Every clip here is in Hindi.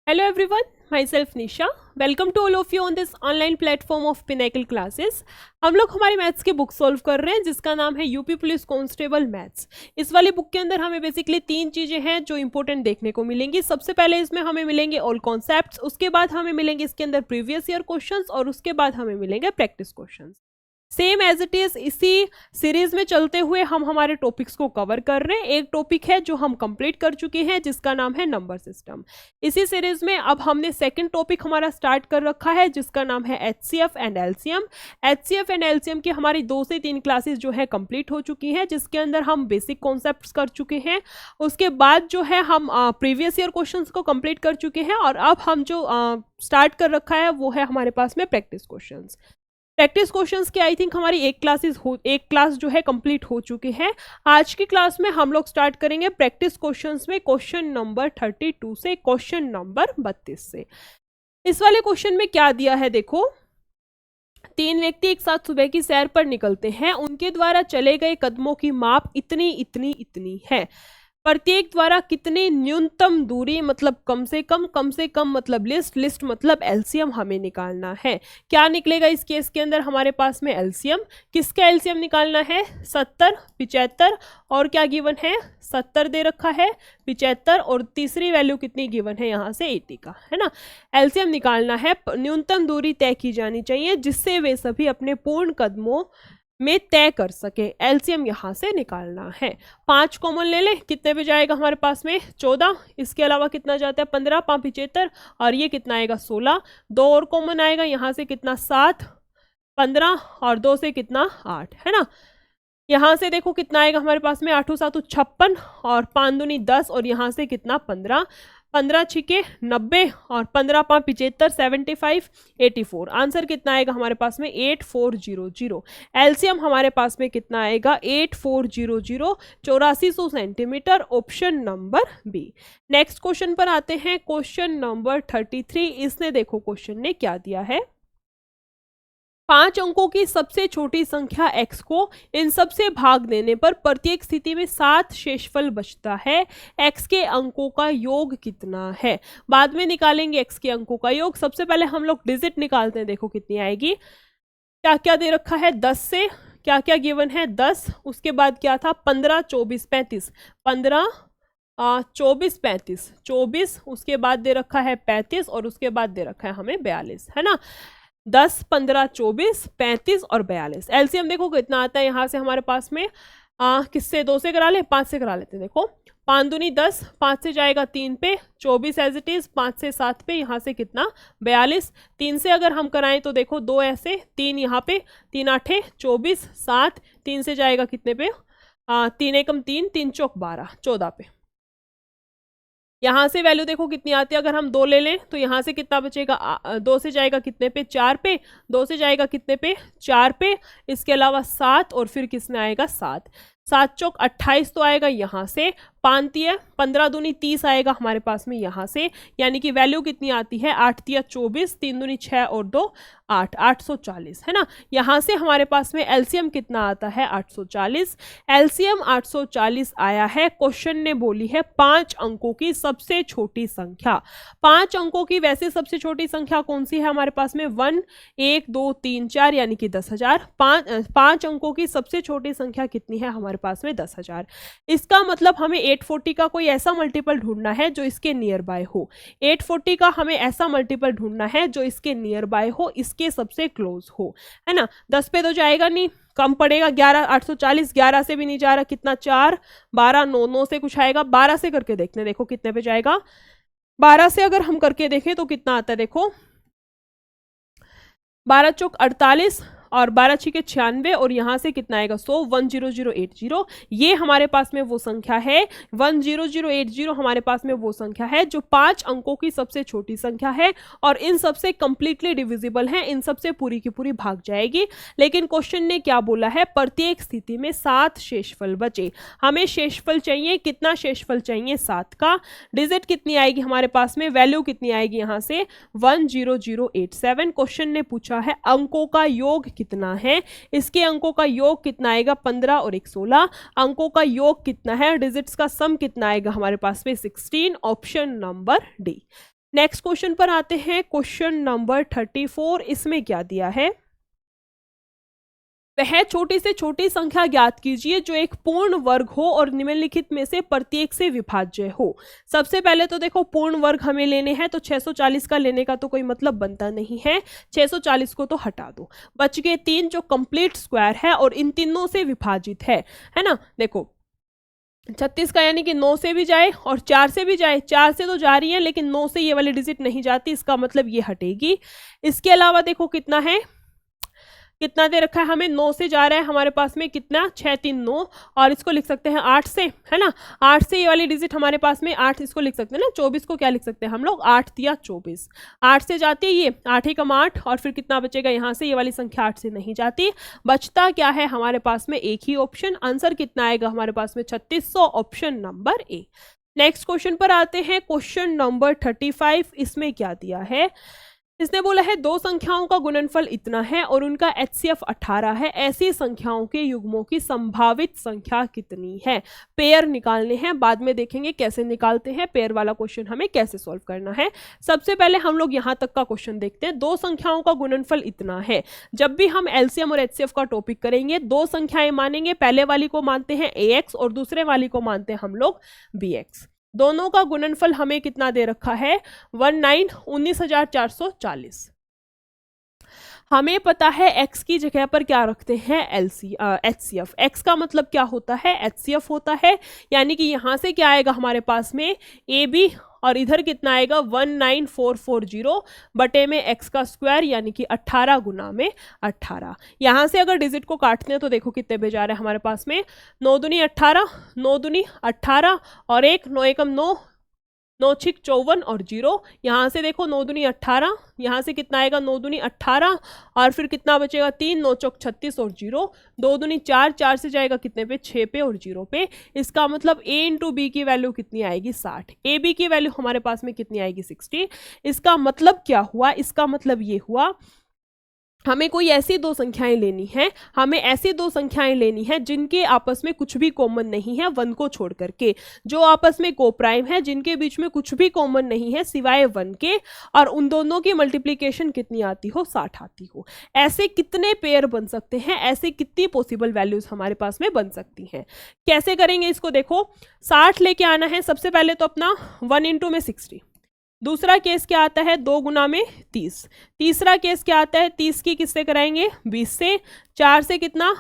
Hello everyone, myself Nisha. Welcome to all of you on this online platform of Pinnacle Classes. हम लोग हमारी मैथ्स की बुक सॉल्व कर रहे हैं जिसका नाम है यूपी पुलिस कांस्टेबल मैथ्स। इस वाली बुक के अंदर हमें बेसिकली 3 चीज़ें हैं जो इंपॉर्टेंट देखने को मिलेंगी। सबसे पहले इसमें हमें मिलेंगे ऑल कॉन्सेप्ट्स, उसके बाद हमें मिलेंगे इसके अंदर प्रीवियस ईयर क्वेश्चंस और उसके बाद हमें मिलेंगे practice questions. Same as it is इसी सीरीज में चलते हुए हम हमारे टॉपिक्स को कवर कर रहे हैं। एक टॉपिक है जो हम कंप्लीट कर चुके हैं जिसका नाम है नंबर सिस्टम। इसी सीरीज में अब हमने सेकंड टॉपिक हमारा स्टार्ट कर रखा है जिसका नाम है HCF and LCM. HCF and LCM की हमारी 2 से 3 क्लासेस जो है कंप्लीट हो चुकी हैं जिसके अंदर हम बेसिक कॉन्सेप्ट्स कर चुके हैं। उसके बाद जो है हम प्रीवियस ईयर क्वेश्चंस को कंप्लीट कर चुके हैं और अब हम जो स्टार्ट कर रखा है वो है हमारे पास में प्रैक्टिस क्वेश्चंस। प्रैक्टिस क्वेश्चंस की आई थिंक हमारी एक क्लास जो है कंप्लीट हो चुकी है। आज की क्लास में हम लोग स्टार्ट करेंगे प्रैक्टिस क्वेश्चंस में क्वेश्चन नंबर 32 से क्वेश्चन नंबर 32 से। इस वाले क्वेश्चन में क्या दिया है देखो, 3 व्यक्ति एक साथ सुबह की सैर पर निकलते हैं, उनके द्वारा चले गए कदमों की माप इतनी इतनी इतनी है। प्रत्येक द्वारा कितनी न्यूनतम दूरी, मतलब कम से कम मतलब लिस्ट मतलब एलसीएम हमें निकालना है। क्या निकलेगा इस केस के अंदर हमारे पास में एलसीएम, किसका एलसीएम निकालना है 70, 75 और क्या गिवन है 70 दे रखा है, 75 और तीसरी वैल्यू कितनी गिवन है यहाँ से 80 का, है ना। एलसीएम निकालना है, न्यूनतम दूरी तय की जानी चाहिए जिससे वे सभी अपने पूर्ण कदमों में तय कर सके। एलसीएम यहाँ से निकालना है। 5 कॉमन ले लें, कितने पे जाएगा हमारे पास में 14, इसके अलावा कितना जाता है 15, 5 75 और ये कितना आएगा 16। 2 और कॉमन आएगा यहाँ से कितना 7, 15 और 2 से कितना 8, है ना। यहाँ से देखो कितना आएगा हमारे पास में 8 7 56 और 5 दूनी 10 और यहाँ से कितना 15, 15 छिके 90 और 15 5 75 75 84। आंसर कितना आएगा हमारे पास में 8400। एलसीएम हमारे पास में कितना आएगा 8400, 8400 centimetre, option number B. Next question पर आते हैं, क्वेश्चन नंबर 33। इसने देखो क्वेश्चन ने क्या दिया है, 5 अंकों की सबसे छोटी संख्या x को इन सबसे भाग देने पर प्रत्येक स्थिति में 7 शेषफल बचता है। x के अंकों का योग कितना है। बाद में निकालेंगे x के अंकों का योग, सबसे पहले हम लोग डिजिट निकालते हैं। देखो कितनी आएगी, क्या क्या दे रखा है 10 से, क्या क्या गिवन है 10, उसके बाद क्या था 15 24 35, 15 24 35 24, उसके बाद दे रखा है 35 और उसके बाद दे रखा है हमें 42, है ना। 10 15 24 35 और 42। एलसीएम देखो कितना आता है यहाँ से हमारे पास में, किससे 2 से करा ले, 5 से करा लेते हैं। देखो 5 दूनी 10, 5 से जाएगा 3 पे, 24 एज इट इज, 5 से 7 पे, यहाँ से कितना 42। 3 से अगर हम कराएं तो देखो 2 ऐसे, 3 यहाँ पे, 3 8 24 7, 3 से जाएगा कितने पे 3 एकम 3, 3 चौक 12, 14 पे। यहाँ से वैल्यू देखो कितनी आती है, अगर हम 2 ले लें तो यहाँ से कितना बचेगा 2 से जाएगा कितने पे 4 पे, 2 से जाएगा कितने पे 4 पे, इसके अलावा 7 और फिर किसने आएगा 7, 7 चौक 28 तो आएगा यहाँ से, 5 तिया 15 दूनी 30 आएगा हमारे पास में यहाँ से, यानी कि वैल्यू कितनी आती है 8 तिया 24, 3 दूनी 6 और 2 8, 840, है ना। यहाँ से हमारे पास में एलसीएम कितना आता है 840। एलसीएम 840 आया है। क्वेश्चन ने बोली है 5 अंकों की सबसे छोटी संख्या। 5 अंकों की वैसे सबसे छोटी संख्या कौन सी है हमारे पास में 1 1 2 3 4 यानी कि 10,000। 5 अंकों की सबसे छोटी संख्या कितनी है हमारे पास में 10,000। इसका मतलब हमें 840 का कोई ऐसा मल्टीपल ढूंढना है जो इसके नियर बाय हो। 840 का हमें ऐसा मल्टीपल ढूंढना है जो इसके नियर बाय हो, इसके सबसे क्लोज हो, है ना। 10 पे तो जाएगा नहीं, कम पड़ेगा 11, 840, 11 से भी नहीं जा रहा, कितना 4 12 9 9 से कुछ आएगा, 12 से करके देखते हैं, देखो कितने पे जाएगा। 12 से अगर हम करके देखें तो कितना आता है, देखो 12 चौक 48 और 12 छिके 96 और यहाँ से कितना आएगा 100, 10080। ये हमारे पास में वो संख्या है 10080, हमारे पास में वो संख्या है जो 5 अंकों की सबसे छोटी संख्या है और इन सबसे कंप्लीटली डिविजिबल है, इन सबसे पूरी की पूरी भाग जाएगी। लेकिन क्वेश्चन ने क्या बोला है, प्रत्येक स्थिति में 7 शेषफल बचे। हमें शेषफल चाहिए, कितना शेषफल चाहिए 7 का। डिजिट कितनी आएगी हमारे पास में, वैल्यू कितनी आएगी यहाँ से 10087। क्वेश्चन ने पूछा है अंकों का योग कितना है, इसके अंकों का योग कितना आएगा 15 और 1 16। अंकों का योग कितना है, डिजिट्स का सम कितना आएगा हमारे पास में 16, option number D. Next question पर आते हैं, क्वेश्चन नंबर 34। इसमें क्या दिया है, वह छोटी से छोटी संख्या ज्ञात कीजिए जो एक पूर्ण वर्ग हो और निम्नलिखित में से प्रत्येक से विभाज्य हो। सबसे पहले तो देखो पूर्ण वर्ग हमें लेने हैं, तो 640 का लेने का तो कोई मतलब बनता नहीं है, 640 को तो हटा दो, बच गए 3 जो कंप्लीट स्क्वायर है और इन तीनों से विभाजित है ना। देखो 36 का यानी कि 9 से भी जाए और 4 से भी जाए, 4 से तो जा रही है लेकिन 9 से ये वाली डिजिट नहीं जाती, इसका मतलब ये हटेगी। इसके अलावा देखो कितना है, कितना दे रखा है हमें, 9 से जा रहा है हमारे पास में कितना, 6 3 9, और इसको लिख सकते हैं 8 से, है ना। 8 से ये वाली डिजिट हमारे पास में 8, इसको लिख सकते हैं ना, 24 को क्या लिख सकते हैं हम लोग, 8 दिया 24, 8 से जाती है ये, 8 ही कम 8, और फिर कितना बचेगा यहाँ से, ये वाली संख्या 8 से नहीं जाती, बचता क्या है हमारे पास में, एक ही ऑप्शन। आंसर कितना आएगा हमारे पास में 3600, option number A. Next question पर आते हैं, क्वेश्चन नंबर 35। इसमें क्या दिया है, इसने बोला है दो संख्याओं का गुणनफल इतना है और उनका HCF 18 है, ऐसी संख्याओं के युग्मों की संभावित संख्या कितनी है। पेयर निकालने हैं, बाद में देखेंगे कैसे निकालते हैं, पेयर वाला क्वेश्चन हमें कैसे सॉल्व करना है। सबसे पहले हम लोग यहाँ तक का क्वेश्चन देखते हैं, दो संख्याओं का गुणनफल इतना है। जब भी हम LCM और HCF का टॉपिक करेंगे, दो संख्याएं मानेंगे, पहले वाली को मानते हैं AX और दूसरे वाली को मानते हैं हम लोग BX। दोनों का गुणनफल हमें कितना दे रखा है, 19,440। हमें पता है x की जगह पर क्या रखते हैं, HCF। x का मतलब क्या होता है, HCF होता है, यानी कि यहाँ से क्या आएगा हमारे पास में AB, और इधर कितना आएगा 19440 बटे में x का स्क्वायर, यानी कि 18 गुना में 18। यहाँ से अगर डिजिट को काटते हैं तो देखो कितने पे जा रहे हैं हमारे पास में, 9 दूनी 18, 9 दूनी 18 और 1, 9 एकम 9, 9 छिक 54 और 0। यहाँ से देखो 9 दूनी 18, यहाँ से कितना आएगा 9 दूनी 18 और फिर कितना बचेगा 3, 9 चौक 36 और 0, 2 दूनी 4, 4 से जाएगा कितने पे, 6 पे और 0 पे। इसका मतलब A इंटू बी की वैल्यू कितनी आएगी, 60। ए बी की वैल्यू हमारे पास में कितनी आएगी, 60। इसका मतलब क्या हुआ, इसका मतलब ये हुआ हमें कोई ऐसी दो संख्याएं लेनी है, हमें ऐसी दो संख्याएं लेनी है जिनके आपस में कुछ भी कॉमन नहीं है 1 को छोड़ करके, जो आपस में कोप्राइम है, जिनके बीच में कुछ भी कॉमन नहीं है सिवाय 1 के, और उन दोनों की मल्टीप्लिकेशन कितनी आती हो, 60 आती हो। ऐसे कितने पेयर बन सकते हैं, ऐसे कितनी पॉसिबल वैल्यूज हमारे पास में बन सकती हैं। कैसे करेंगे इसको, देखो 60 लेके आना है, सबसे पहले तो अपना 1 इंटू में 60, दूसरा केस क्या आता है 2 गुना में 30, तीसरा केस क्या आता है 30 की किससे कराएंगे, 20 से, 4 से कितना,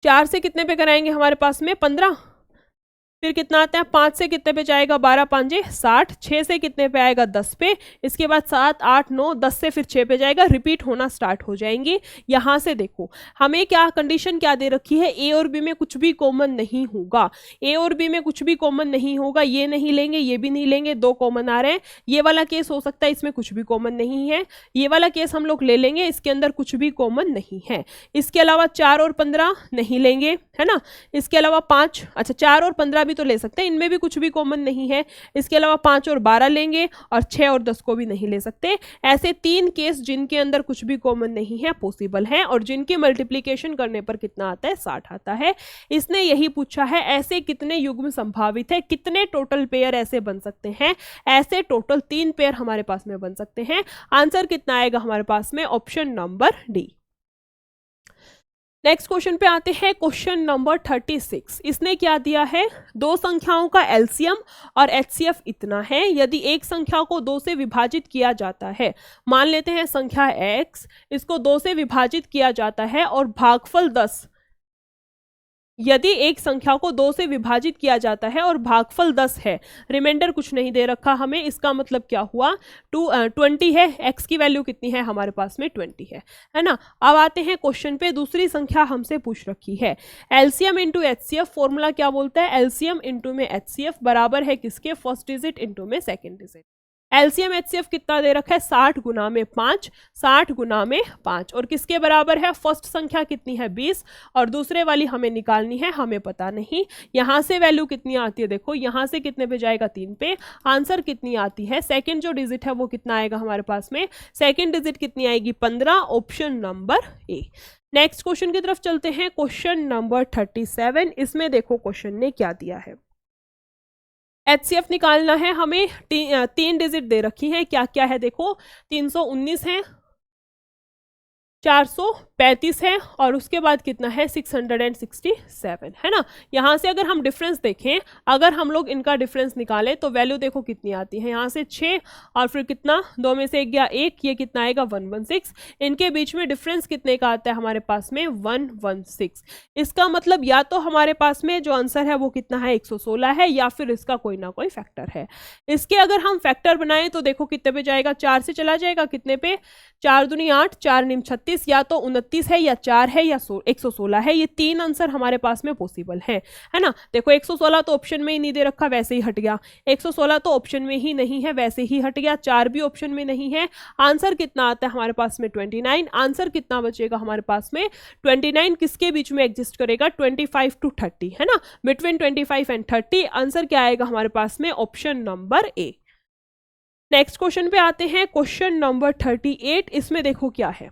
4 से कितने पे कराएंगे हमारे पास में 15, फिर कितना आता है 5 से कितने पे जाएगा, 12 5 60, 6 से कितने पे आएगा 10 पे, इसके बाद 7 8 9 10 से फिर 6 पे जाएगा, रिपीट होना स्टार्ट हो जाएंगी। यहाँ से देखो हमें क्या कंडीशन क्या दे रखी है, ए और बी में कुछ भी कॉमन नहीं होगा, ए और बी में कुछ भी कॉमन नहीं होगा, ये नहीं लेंगे ये भी नहीं लेंगे, दो कॉमन आ रहे हैं। ये वाला केस हो सकता है इसमें कुछ भी कॉमन नहीं है, ये वाला केस हम लोग ले लेंगे, इसके अंदर कुछ भी कॉमन नहीं है। इसके अलावा 4 और 15 नहीं लेंगे, है ना। इसके अलावा 5, अच्छा 4 और 15 भी तो ले सकते हैं, इनमें भी कुछ भी कॉमन नहीं है। इसके अलावा 5 और 12 लेंगे और 6 और 10 को भी नहीं ले सकते। ऐसे 3 केस जिनके अंदर कुछ भी कॉमन नहीं है पॉसिबल है, और जिनकी मल्टीप्लिकेशन करने पर कितना आता है, 60 आता है। इसने यही पूछा है ऐसे कितने युग्म संभावित है, कितने टोटल पेयर ऐसे बन सकते हैं। ऐसे टोटल 3 पेयर हमारे पास में बन सकते हैं। आंसर कितना आएगा हमारे पास में, option number D. Next question पे आते हैं, क्वेश्चन नंबर 36। इसने क्या दिया है, दो संख्याओं का एलसीएम और HCF इतना है, यदि एक संख्या को 2 से विभाजित किया जाता है, मान लेते हैं संख्या x, इसको 2 से विभाजित किया जाता है और भागफल 10, यदि एक संख्या को 2 से विभाजित किया जाता है और भागफल 10 है, रिमाइंडर कुछ नहीं दे रखा हमें, इसका मतलब क्या हुआ 20 है, x की वैल्यू कितनी है हमारे पास में 20 है ना। अब आते हैं क्वेश्चन पे, दूसरी संख्या हमसे पूछ रखी है एलसीएम इंटू HCF, फॉर्मूला क्या बोलता है, एलसीएम इंटू में HCF बराबर है किसके, फर्स्ट डिजिट इंटू में सेकेंड डिजिट। एलसीएम HCF कितना दे रखा है, 60 गुना में 5, 60 गुना में 5, और किसके बराबर है, फर्स्ट संख्या कितनी है 20 और दूसरे वाली हमें निकालनी है, हमें पता नहीं। यहाँ से वैल्यू कितनी आती है, देखो यहाँ से कितने पे जाएगा 3 पे, आंसर कितनी आती है, सेकंड जो डिजिट है वो कितना आएगा हमारे पास में, सेकंड डिजिट कितनी आएगी 15, option number A. Next question की तरफ चलते हैं, क्वेश्चन नंबर 37। इसमें देखो क्वेश्चन ने क्या दिया है, HCF निकालना है हमें, 3 डिजिट दे रखी है, क्या क्या है देखो, 319 है, 435 है और उसके बाद कितना है 667 है ना। यहाँ से अगर हम डिफरेंस देखें, अगर हम लोग इनका डिफरेंस निकालें तो वैल्यू देखो कितनी आती है, यहाँ से 6 और फिर कितना, 2 में से 1 गया 1, ये कितना आएगा 116। इनके बीच में डिफरेंस कितने का आता है हमारे पास में 116। इसका मतलब या तो हमारे पास में जो आंसर है वो कितना है 116 है, या फिर इसका कोई ना कोई फैक्टर है। इसके अगर हम फैक्टर बनाएं तो देखो कितने पे जाएगा, 4 से चला जाएगा कितने पे, 4 दूनी 8, 4 निम 36, या तो 29 है या 4 है या 116 है। ये 3 आंसर हमारे पास में पॉसिबल है ना। देखो 116 तो ऑप्शन में ही नहीं दे रखा, वैसे ही हट गया, 116 तो ऑप्शन में ही नहीं है, वैसे ही हट गया, 4 भी ऑप्शन में नहीं है। आंसर कितना आता है हमारे पास में 29। आंसर कितना बचेगा हमारे पास में 29, किसके बीच में एग्जिस्ट करेगा 25 to 30 है ना, बिटवीन 25 एंड 30। आंसर क्या आएगा हमारे पास में option number A. Next question पे आते हैं, क्वेश्चन नंबर 38। इसमें देखो क्या है,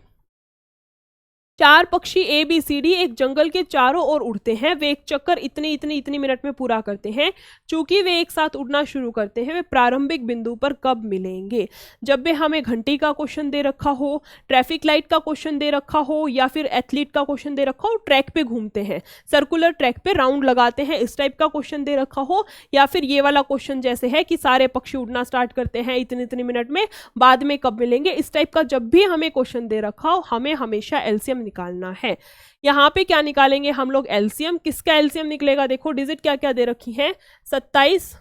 4 पक्षी ABCD एक जंगल के चारों ओर उड़ते हैं, वे एक चक्कर इतनी मिनट में पूरा करते हैं। चूंकि वे एक साथ उड़ना शुरू करते हैं, वे प्रारंभिक बिंदु पर कब मिलेंगे। जब भी हमें घंटी का क्वेश्चन दे रखा हो, ट्रैफिक लाइट का क्वेश्चन दे रखा हो, या फिर एथलीट का क्वेश्चन दे रखा हो, ट्रैक पे घूमते हैं, सर्कुलर ट्रैक पे राउंड लगाते हैं, इस टाइप का क्वेश्चन दे रखा हो, या फिर ये वाला क्वेश्चन जैसे है कि सारे पक्षी उड़ना स्टार्ट करते हैं इतनी मिनट में, बाद में कब मिलेंगे, इस टाइप का जब भी हमें क्वेश्चन दे रखा हो, हमें हमेशा एलसीएम निकालना है। यहाँ पे क्या निकालेंगे हम लोग एलसीएम, किसका एलसीएम निकलेगा, देखो डिजिट क्या क्या दे रखी है, 27,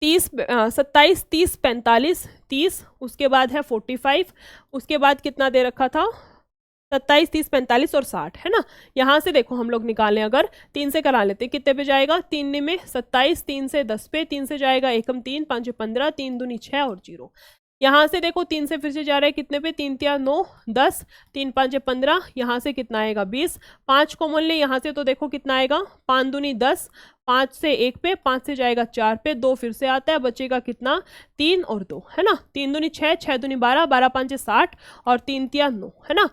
30, 45, 30, उसके बाद है 45, उसके बाद कितना दे रखा था 27, 30, 45 और 60 है ना। यहाँ से देखो हम लोग निकालें, अगर 3 से करा लेते कितने पे जाएगा, 3 में 27, 3 से 10 पे, 3 से जाएगा एकम 3, 5 15, 3 दूनी 6 और 0। यहाँ से देखो 3 से फिर से जा रहा है कितने पे, 3 3 9 10, 3 5 15, यहाँ से कितना आएगा 20, 5 कॉमन ले यहाँ से तो देखो कितना आएगा 5 दूनी 10, 5 से 1 पे, 5 से जाएगा 4 पे, 2 फिर से आता है, बचेगा कितना 3 और 2 है ना, 3 दूनी 6, 6 दूनी 12, 12 5 60 और 3 3 9 है ना,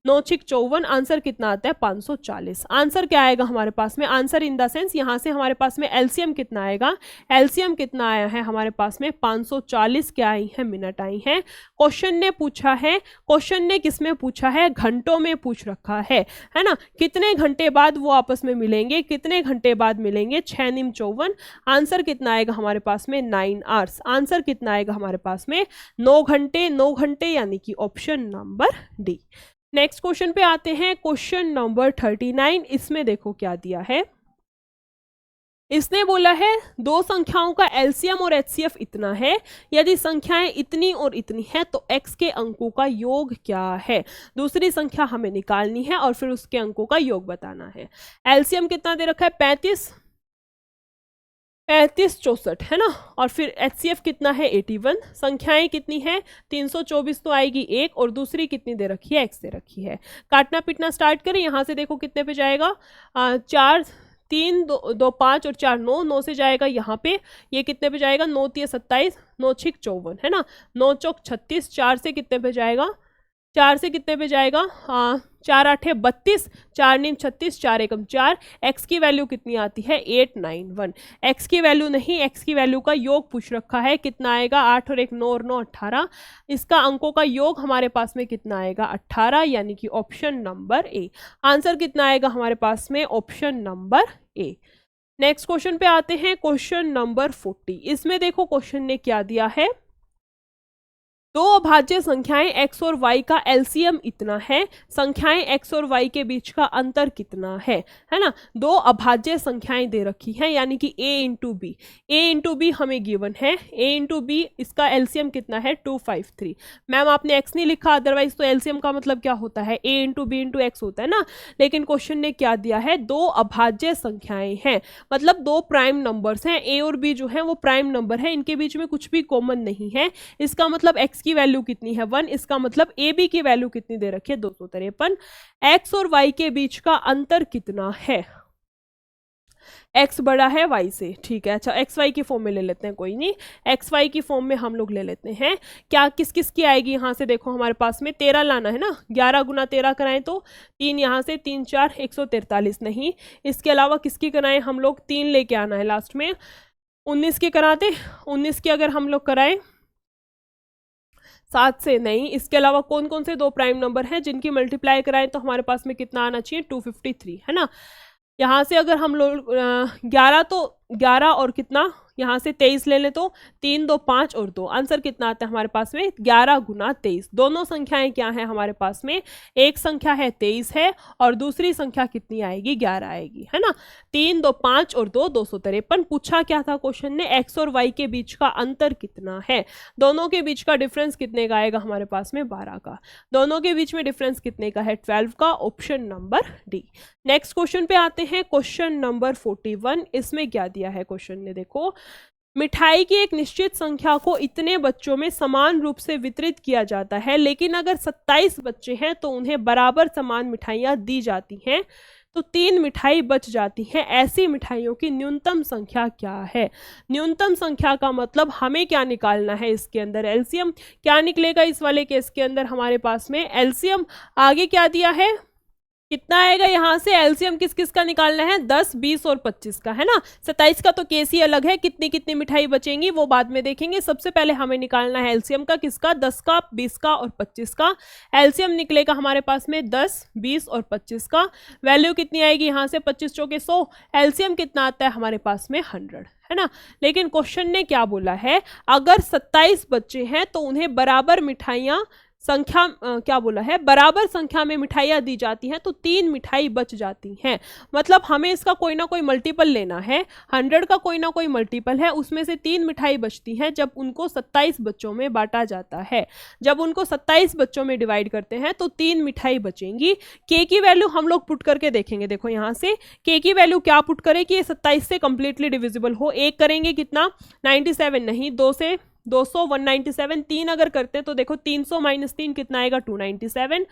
9 6 54। आंसर कितना आता है 540। आंसर क्या आएगा हमारे पास में, आंसर इन द सेंस यहाँ से हमारे पास में एलसीएम कितना आएगा, एलसीएम कितना आया है हमारे पास में 540 क्या आई है मिनट आई है। क्वेश्चन ने पूछा है, क्वेश्चन ने किस में पूछा है, घंटों में पूछ रखा है ना, कितने घंटे बाद वो आपस में मिलेंगे, कितने घंटे बाद मिलेंगे, 6 निम 54। आंसर कितना आएगा हमारे पास में 9 आवर्स। आंसर कितना आएगा हमारे पास में 9 घंटे, 9 घंटे, यानी कि option number D. Next question पे आते हैं, क्वेश्चन नंबर 39। इसमें देखो क्या दिया है, इसने बोला है दो संख्याओं का एलसीएम और एचसीएफ इतना है, यदि संख्याएं इतनी और इतनी है तो एक्स के अंकों का योग क्या है। दूसरी संख्या हमें निकालनी है और फिर उसके अंकों का योग बताना है। एलसीएम कितना दे रखा है 35, 35 64 है ना, और फिर एचसीएफ कितना है 81। संख्याएं कितनी है 324 तो आएगी 1, और दूसरी कितनी दे रखी है x दे रखी है। काटना पीटना स्टार्ट करें, यहाँ से देखो कितने पे जाएगा 4 3 2 5 और 4 9, 9 से जाएगा यहाँ पे, ये कितने पे जाएगा 9 3 27, 9 6 54 है ना, 9 चौक 36, 4 से कितने पे जाएगा, 4 से कितने पे जाएगा 4 8 32, 4 9 36, 4 एकम 4। x की वैल्यू कितनी आती है 891। x की वैल्यू नहीं, x की वैल्यू का योग पूछ रखा है, कितना आएगा 8 और 1 9 और 9 18। इसका अंकों का योग हमारे पास में कितना आएगा 18, यानी कि ऑप्शन नंबर ए। आंसर कितना आएगा हमारे पास में option number A. Next question पे आते हैं, क्वेश्चन नंबर 40। इसमें देखो क्वेश्चन ने क्या दिया है, दो अभाज्य संख्याएं x और y का एलसीएम इतना है, संख्याएं x और y के बीच का अंतर कितना है ना। दो अभाज्य संख्याएं दे रखी हैं, यानी कि a into B, a into B हमें गिवन है, a इंटू बी, इसका एलसीएम कितना है 253। मैम आपने x नहीं लिखा, अदरवाइज तो एलसीएम का मतलब क्या होता है a into B into X होता है ना, लेकिन क्वेश्चन ने क्या दिया है, दो अभाज्य संख्याएं हैं, मतलब दो प्राइम नंबर्स हैं, a और b जो है वो प्राइम नंबर है, इनके बीच में कुछ भी कॉमन नहीं है। इसका मतलब x की वैल्यू कितनी है 1, इसका मतलब ए बी की वैल्यू कितनी दे रखी है 253। एक्स और वाई के बीच का अंतर कितना है, एक्स बड़ा है वाई से, ठीक है। अच्छा एक्स वाई की फॉर्म में ले लेते हैं, कोई नहीं, एक्स वाई की फॉर्म में हम लोग ले लेते हैं। क्या किस किस की आएगी यहाँ से, देखो हमारे पास में 13 लाना है ना, 11 गुना 13 कराएं तो 3 यहाँ से, 3 4 143 नहीं। इसके अलावा किसकी कराएं हम लोग, 3 लेके आना है लास्ट में, 19 की कराते, 19 की अगर हम लोग कराएं 7 से नहीं। इसके अलावा कौन कौन से 2 प्राइम नंबर हैं जिनकी मल्टीप्लाई कराएं तो हमारे पास में कितना आना चाहिए, 253 है ना। यहाँ से अगर हम लोग 11 तो 11 और कितना यहाँ से 23 ले ले तो 3 2 5 और 2, आंसर कितना आता है हमारे पास में 11 गुना 23। दोनों संख्याएं क्या हैं हमारे पास में, एक संख्या है 23 है और दूसरी संख्या कितनी आएगी, 11 आएगी, है ना। 3 2 5 और 2 253। पूछा क्या था क्वेश्चन ने, एक्स और वाई के बीच का अंतर कितना है, दोनों के बीच का डिफरेंस कितने का आएगा हमारे पास में, 12 का। दोनों के बीच में डिफरेंस कितने का है, 12 का, option number D. Next question पे आते हैं, क्वेश्चन नंबर 41। इसमें क्या दिया है क्वेश्चन ने, देखो मिठाई की एक निश्चित संख्या को इतने बच्चों में समान रूप से वितरित किया जाता है, लेकिन अगर 27 बच्चे हैं तो उन्हें बराबर समान मिठाइयाँ दी जाती हैं, तो 3 मिठाई बच जाती हैं। ऐसी मिठाइयों की न्यूनतम संख्या क्या है। न्यूनतम संख्या का मतलब हमें क्या निकालना है, इसके अंदर एलसीएम क्या निकलेगा। इस वाले केस के अंदर हमारे पास में एलसीएम आगे क्या दिया है, कितना आएगा यहाँ से, एलसीएम किस किस का निकालना है, 10 20 और 25 का, है ना। 27 का तो केस ही अलग है, कितनी कितनी मिठाई बचेंगी वो बाद में देखेंगे। सबसे पहले हमें निकालना है एलसीएम का, किसका, 10 का, 20 का और 25 का। एलसीएम निकलेगा हमारे पास में 10 20 और 25 का। वैल्यू कितनी आएगी यहाँ से, 25 चौके 100, एलसीएम कितना आता है हमारे पास में 100, है ना। लेकिन क्वेश्चन ने क्या बोला है, अगर 27 बच्चे हैं तो उन्हें बराबर मिठाइयाँ संख्या क्या बोला है, बराबर संख्या में मिठाइयाँ दी जाती हैं, तो 3 मिठाई बच जाती हैं। मतलब हमें इसका कोई ना कोई मल्टीपल लेना है, 100 का कोई ना कोई मल्टीपल है, उसमें से 3 मिठाई बचती हैं जब उनको 27 बच्चों में बांटा जाता है। जब उनको 27 बच्चों में डिवाइड करते हैं तो 3 मिठाई बचेंगी। के की वैल्यू हम लोग पुट करके देखेंगे, देखो यहाँ से के की वैल्यू क्या पुट करें कि ये 27 से कंप्लीटली डिविजिबल हो। एक करेंगे कितना, 97 नहीं, 2 से 200 197, 3 अगर करते हैं तो देखो 300 माइनस 3 कितना आएगा, 297,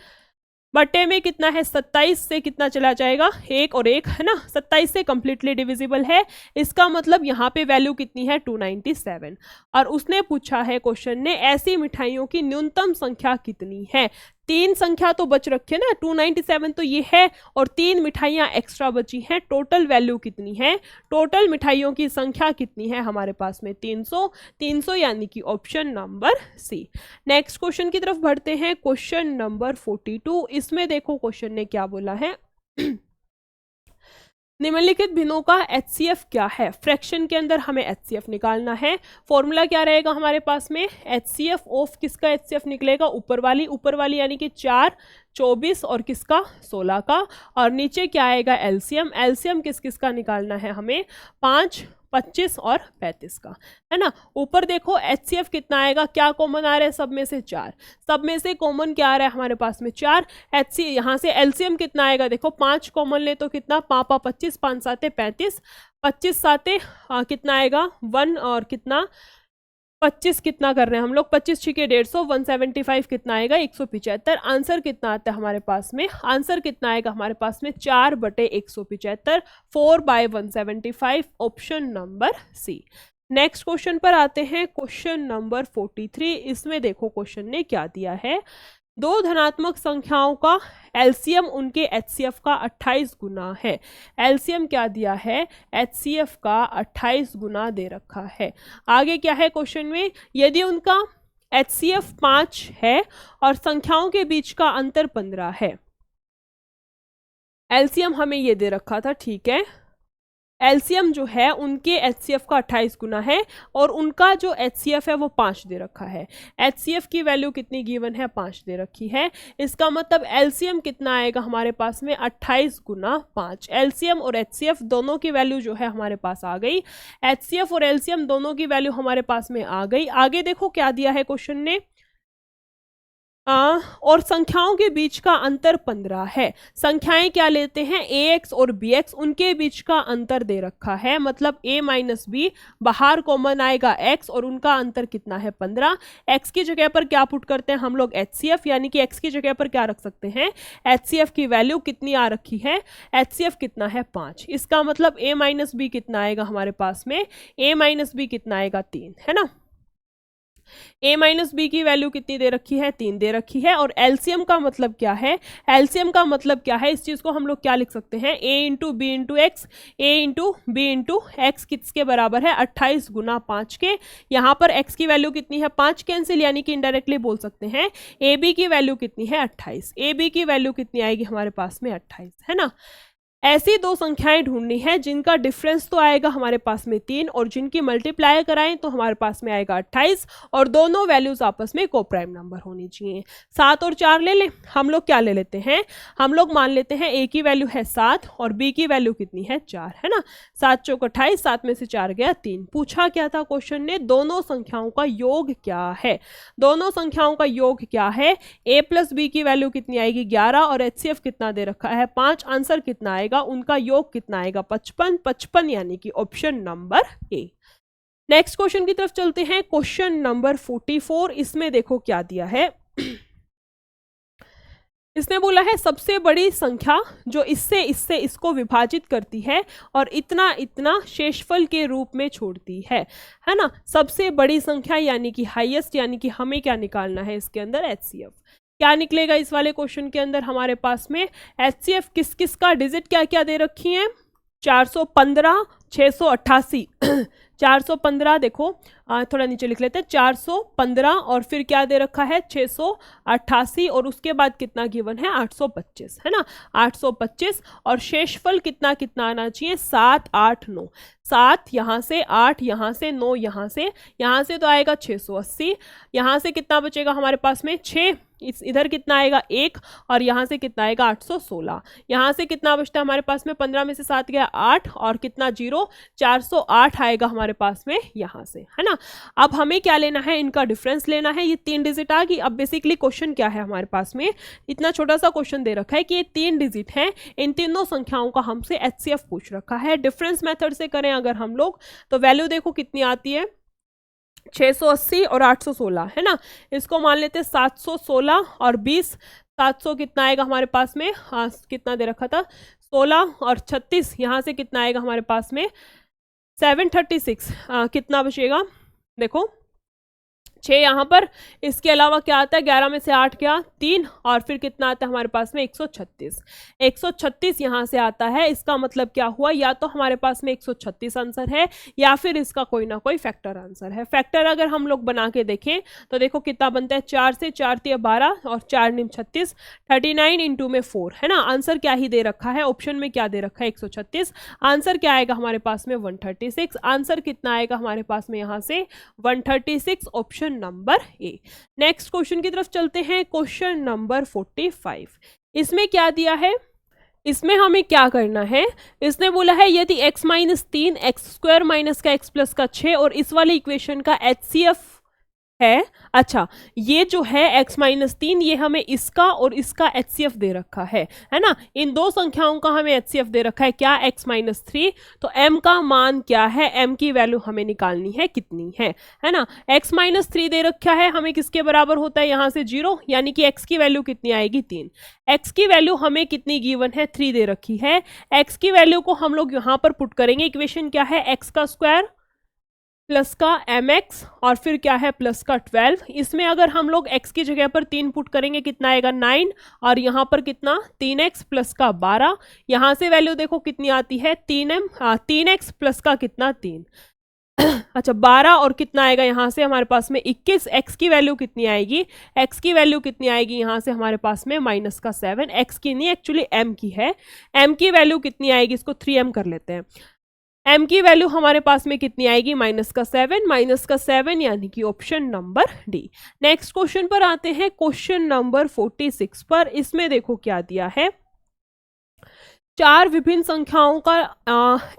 बटे में कितना है, 27 से कितना चला जाएगा, 1 और 1, है ना। 27 से कंप्लीटली डिविजिबल है, इसका मतलब यहाँ पे वैल्यू कितनी है, 297। और उसने पूछा है क्वेश्चन ने, ऐसी मिठाइयों की न्यूनतम संख्या कितनी है। 3 संख्या तो बच रखे ना, 297 तो ये है और 3 मिठाइयाँ एक्स्ट्रा बची हैं। टोटल वैल्यू कितनी है, टोटल मिठाइयों की संख्या कितनी है हमारे पास में, 300 यानी कि option number C. Next question की तरफ बढ़ते हैं, क्वेश्चन नंबर 42। इसमें देखो क्वेश्चन ने क्या बोला है, निम्नलिखित भिन्नों का HCF क्या है। फ्रैक्शन के अंदर हमें HCF निकालना है। फॉर्मूला क्या रहेगा हमारे पास में, HCF ऑफ किसका HCF निकलेगा, ऊपर वाली यानी कि 4 24 और किसका 16 का, और नीचे क्या आएगा एलसीएम। एलसीएम किस किस का निकालना है हमें, 5 25 और 35 का, है ना। ऊपर देखो HCF कितना आएगा, क्या कॉमन आ रहा है, सब में से 4, सब में से कॉमन क्या आ रहा है हमारे पास में 4। HC यहाँ से LCM कितना आएगा, देखो 5 कॉमन ले तो कितना, 5 25, 5 7 35, 25 7 कितना आएगा 1 और कितना 25 कितना कर रहे हैं हम लोग, 25 छिके 150, 175 कितना आएगा 175। आंसर कितना आता है हमारे पास में, आंसर कितना आएगा हमारे पास में 4/175, 4/175, option number C. Next question पर आते हैं, क्वेश्चन नंबर 43। इसमें देखो क्वेश्चन ने क्या दिया है, 2 धनात्मक संख्याओं का एलसीएम उनके HCF का 28 गुना है। एलसीएम क्या दिया है, HCF का 28 गुना दे रखा है। आगे क्या है क्वेश्चन में, यदि उनका HCF 5 है और संख्याओं के बीच का अंतर 15 है। एलसीएम हमें ये दे रखा था, ठीक है। एलसीएम जो है उनके HCF का 28 गुना है और उनका जो HCF है वो 5 दे रखा है। HCF की वैल्यू कितनी गिवन है, 5 दे रखी है। इसका मतलब एलसीएम कितना आएगा हमारे पास में, 28 गुना 5। एलसीएम और HCF दोनों की वैल्यू जो है हमारे पास आ गई। HCF और एलसीएम दोनों की वैल्यू हमारे पास में आ गई। आगे देखो क्या दिया है क्वेश्चन ने, और संख्याओं के बीच का अंतर 15 है। संख्याएं क्या लेते हैं, ax और bx, उनके बीच का अंतर दे रखा है, मतलब a माइनस बी, बाहर कॉमन आएगा x और उनका अंतर कितना है 15। x की जगह पर क्या पुट करते हैं हम लोग HCF, यानी कि x की जगह पर क्या रख सकते हैं, HCF की वैल्यू कितनी आ रखी है, HCF कितना है 5। इसका मतलब a माइनस बी कितना आएगा हमारे पास में, a माइनस बी कितना आएगा 3, है ना। a माइनस बी की वैल्यू कितनी दे रखी है, 3 दे रखी है। और एलसीएम का मतलब क्या है, एलसीएम का मतलब क्या है, इस चीज को हम लोग क्या लिख सकते हैं, a into B into X, A into B into X किसके बराबर है, 28 गुना 5 के। यहाँ पर x की वैल्यू कितनी है 5, कैंसिल, यानी कि इनडायरेक्टली बोल सकते हैं ए बी की वैल्यू कितनी है 28, ए बी की वैल्यू कितनी आएगी हमारे पास में 28, है ना। ऐसी दो संख्याएं ढूंढनी है जिनका डिफरेंस तो आएगा हमारे पास में 3 और जिनकी मल्टीप्लाई कराएं तो हमारे पास में आएगा 28 और दोनों वैल्यूज आपस में को प्राइम नंबर होनी चाहिए। 7 और 4 ले लें, हम लोग क्या ले लेते हैं, हम लोग मान लेते हैं a की वैल्यू है 7 और b की वैल्यू कितनी है 4, है ना। 7 चौक 28, 7 में से 4 गया 3। पूछा क्या था क्वेश्चन ने, दोनों संख्याओं का योग क्या है, दोनों संख्याओं का योग क्या है, a प्लस बी की वैल्यू कितनी आएगी 11 और HCF कितना दे रखा है 5, आंसर कितना आएगा, उनका योग कितना आएगा 55, 55 यानी कि option number A. Next question की तरफ चलते हैं, क्वेश्चन नंबर 44। इसमें देखो क्या दिया है, इसने बोला है सबसे बड़ी संख्या जो इससे इससे इसको विभाजित करती है और इतना इतना शेषफल के रूप में छोड़ती है ना। सबसे बड़ी संख्या यानी कि हाईएस्ट, यानी कि हमें क्या निकालना है इसके अंदर HCF। क्या निकलेगा इस वाले क्वेश्चन के अंदर हमारे पास में, HCF किस किस का डिजिट क्या क्या दे रखी है, 415, 688 415, देखो थोड़ा नीचे लिख लेते हैं, 415 और फिर क्या दे रखा है 688 और उसके बाद कितना गिवन है 825, है ना। 825 और शेषफल कितना कितना आना चाहिए 7, 8, 9। 7 यहाँ से, 8 यहाँ से, 9 यहाँ से तो आएगा 680। यहाँ से कितना बचेगा हमारे पास में 6, इधर कितना आएगा 1 और यहाँ से कितना आएगा 816। यहाँ से कितना बचता है हमारे पास में, 15 में से 7 गया 8 और कितना 0, 408 आएगा हमारे पास में यहाँ से, है ना। अब हमें क्या लेना है, इनका डिफरेंस लेना है। ये 3 डिजिट आ गई। अब बेसिकली क्वेश्चन क्या है हमारे पास में, इतना छोटा सा क्वेश्चन दे रखा है कि ये 3 डिजिट है, इन तीनों संख्याओं का हमसे HCF पूछ रखा है। डिफरेंस मेथड से करें अगर हम लोग तो वैल्यू देखो कितनी आती है 680 और 816, है ना। इसको मान लेते हैं 716 और 20, 700 कितना आएगा हमारे पास में, हाँ कितना दे रखा था 16 और 36, यहाँ से कितना आएगा हमारे पास में 736। कितना बचेगा देखो 6 यहाँ पर, इसके अलावा क्या आता है 11 में से 8 क्या 3 और फिर कितना आता है हमारे पास में 136। 136 यहाँ से आता है, इसका मतलब क्या हुआ, या तो हमारे पास में 136 आंसर है या फिर इसका कोई ना कोई फैक्टर आंसर है। फैक्टर अगर हम लोग बना के देखें तो देखो कितना बनता है, 4 से 4 × 12 और 4 × 36, 39 इंटू में 4, है ना। आंसर क्या ही दे रखा है, ऑप्शन में क्या दे रखा है 136, आंसर क्या आएगा हमारे पास में 136। आंसर कितना आएगा हमारे पास में यहाँ से 136, option number A. Next question की तरफ चलते हैं, क्वेश्चन नंबर 45। इसमें क्या दिया है, इसमें हमें क्या करना है, इसने बोला है यदि x माइनस 3 x² माइनस का x प्लस का 6 और इस वाले इक्वेशन का HCF है। अच्छा, ये जो है x माइनस 3 ये हमें इसका और इसका HCF दे रखा है ना। इन दो संख्याओं का हमें HCF दे रखा है क्या, x माइनस 3। तो m का मान क्या है, m की वैल्यू हमें निकालनी है कितनी है ना। x माइनस 3 दे रखा है, हमें किसके बराबर होता है यहाँ से 0, यानी कि x की वैल्यू कितनी आएगी 3। x की वैल्यू हमें कितनी गिवन है 3 दे रखी है। x की वैल्यू को हम लोग यहाँ पर पुट करेंगे, इक्वेशन क्या है x का स्क्वायर प्लस का mx और फिर क्या है प्लस का 12। इसमें अगर हम लोग x की जगह पर 3 पुट करेंगे कितना आएगा 9 और यहाँ पर कितना 3x प्लस का 12। यहाँ से वैल्यू देखो कितनी आती है 3x प्लस का कितना 3 अच्छा 12 और कितना आएगा यहाँ से हमारे पास में 21। x की वैल्यू कितनी आएगी, x की वैल्यू कितनी आएगी यहाँ से हमारे पास में माइनस का 7, x की नहीं एक्चुअली m की है। m की वैल्यू कितनी आएगी, इसको 3m कर लेते हैं। m की वैल्यू हमारे पास में कितनी आएगी माइनस का 7 यानी कि option number D. Next question पर आते हैं, क्वेश्चन नंबर 46 पर। इसमें देखो क्या दिया है, चार विभिन्न संख्याओं का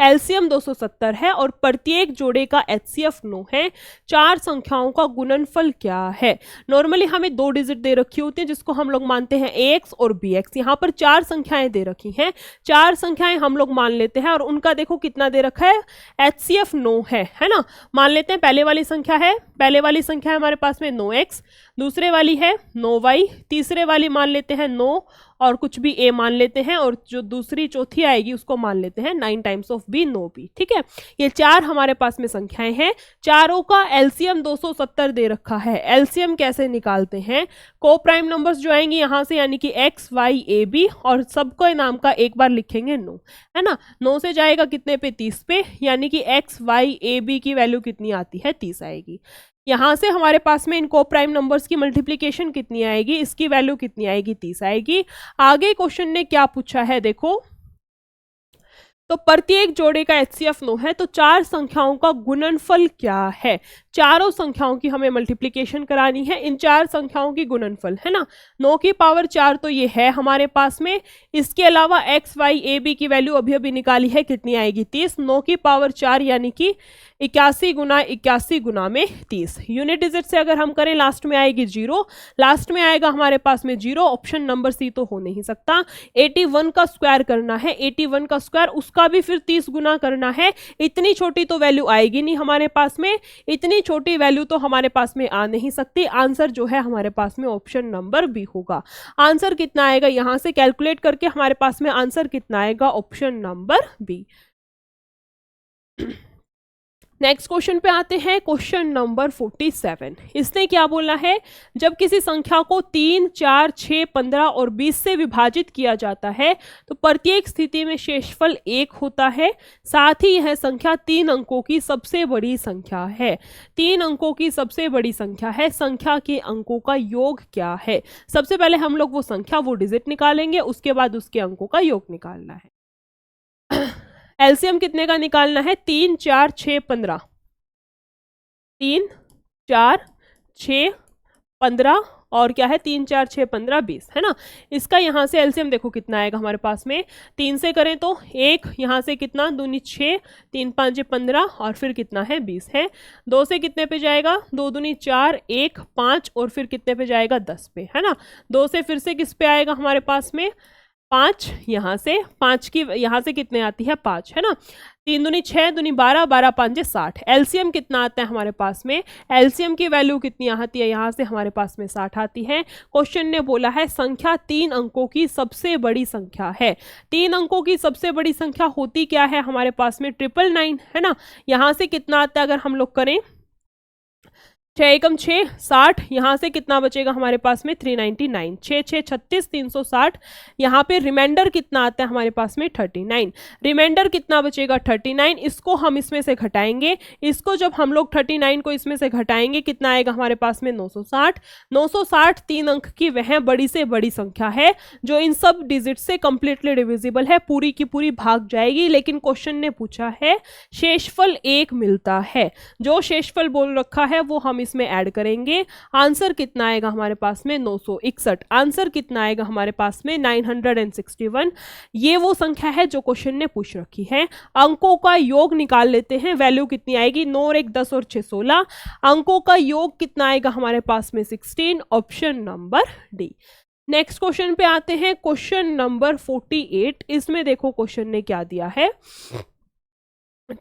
एलसीएम 270 है और प्रत्येक जोड़े का एचसीएफ 9 है। चार संख्याओं का गुणनफल क्या है। नॉर्मली हमें 2 डिजिट दे रखी होती है जिसको हम लोग मानते हैं ax और bx। यहाँ पर चार संख्याएं दे रखी हैं, चार संख्याएं हम लोग मान लेते हैं और उनका देखो कितना दे रखा है, एचसीएफ 9 है ना। मान लेते हैं पहले वाली संख्या है, पहले वाली संख्या है हमारे पास में 9x, दूसरे वाली है 9y, तीसरे वाली मान लेते हैं 9 और कुछ भी a मान लेते हैं, और जो दूसरी चौथी आएगी उसको मान लेते हैं 9 टाइम्स ऑफ b 9b। ठीक है, ये चार हमारे पास में संख्याएं हैं। चारों का एलसीएम 270 दे रखा है। एलसीएम कैसे निकालते हैं, को प्राइम नंबर्स जो आएंगे यहाँ से यानी कि x y a b और सबको नाम का एक बार लिखेंगे 9, है ना। 9 से जाएगा कितने पे, 30 पे, यानी कि x y a b की वैल्यू कितनी आती है, 30 आएगी। यहाँ से हमारे पास में इन को प्राइम नंबर्स की मल्टीप्लिकेशन कितनी आएगी, इसकी वैल्यू कितनी आएगी, 30 आएगी। आगे क्वेश्चन ने क्या पूछा है देखो, तो प्रत्येक जोड़े का एचसीएफ 9 है, तो चार संख्याओं का गुणनफल क्या है। चारों संख्याओं की हमें मल्टीप्लिकेशन करानी है, इन चार संख्याओं की गुणनफल, है ना। 9 की पावर 4 तो ये है हमारे पास में, इसके अलावा x y a b की वैल्यू अभी अभी निकाली है, कितनी आएगी, 30। 9 की पावर 4 यानी कि 81 गुना 81 गुना में 30। यूनिट डिजिट से अगर हम करें लास्ट में आएगी 0, लास्ट में आएगा हमारे पास में 0, ऑप्शन नंबर सी तो हो नहीं सकता। 81 का स्क्वायर करना है, 81 का स्क्वायर उसका भी फिर 30 गुना करना है। इतनी छोटी तो वैल्यू आएगी नहीं हमारे पास में, इतनी छोटी वैल्यू तो हमारे पास में आ नहीं सकती। आंसर जो है हमारे पास में ऑप्शन नंबर बी होगा। आंसर कितना आएगा, यहां से कैलकुलेट करके हमारे पास में आंसर कितना आएगा, option number B. Next question पे आते हैं, क्वेश्चन नंबर 47। इसने क्या बोला है, जब किसी संख्या को 3, 4, 6, 15 और 20 से विभाजित किया जाता है तो प्रत्येक स्थिति में शेषफल 1 होता है, साथ ही यह संख्या 3 अंकों की सबसे बड़ी संख्या है। 3 अंकों की सबसे बड़ी संख्या है, संख्या के अंकों का योग क्या है। सबसे पहले हम लोग वो संख्या, वो डिजिट निकालेंगे, उसके बाद उसके अंकों का योग निकालना है। एलसीएम कितने का निकालना है, 3, 4, 6, 15। 3, 4, 6, 15 और क्या है, 3, 4, 6, 15, 20, है ना। इसका यहाँ से एलसीएम देखो कितना आएगा हमारे पास में, 3 से करें तो 1, यहाँ से कितना, 2 × 6, 3 × 5 = 15 और फिर कितना है, 20 है। 2 से कितने पे जाएगा, 2 × 2 = 4, 1, 5 और फिर कितने पे जाएगा, 10 पे, है ना। 2 से फिर से किस पे आएगा हमारे पास में, 5, यहाँ से 5 की यहाँ से कितने आती है, 5, है ना। 3 × 2 = 6, 2 × 12, 12 × 5 = 60। एलसीएम कितना आता है हमारे पास में, एलसीएम की वैल्यू कितनी आती है, यहाँ से हमारे पास में 60 आती है। क्वेश्चन ने बोला है संख्या 3 अंकों की सबसे बड़ी संख्या है। 3 अंकों की सबसे बड़ी संख्या होती क्या है हमारे पास में, 999, है ना। यहाँ से कितना आता है अगर हम लोग करें, 6 एकम 6, 60, यहाँ से कितना बचेगा हमारे पास में, 399, 6 6 36, 360। यहाँ पे रिमाइंडर कितना आता है हमारे पास में, 39। रिमाइंडर कितना बचेगा, 39। इसको हम इसमें से घटाएंगे, इसको जब हम लोग 39 को इसमें से घटाएंगे कितना आएगा हमारे पास में, 960। 960 3 अंक की वह बड़ी से बड़ी संख्या है जो इन सब डिजिट से कंप्लीटली डिविजिबल है, पूरी की पूरी भाग जाएगी। लेकिन क्वेश्चन ने पूछा है शेषफल 1 मिलता है, जो शेषफल बोल रखा है वो हम इसमें ऐड करेंगे। आंसर कितना आएगा हमारे पास में, 961। आंसर कितना आएगा हमारे पास में, 961। ये वो संख्या है जो क्वेश्चन ने पूछ रखी है। अंकों का योग निकाल लेते हैं, वैल्यू कितनी आएगी, 9 और 1 10 और 6 16। अंकों का योग कितना आएगा हमारे पास में, 16, option number D. Next question पे आते हैं, क्वेश्चन नंबर 48। इसमें देखो क्वेश्चन ने क्या दिया है,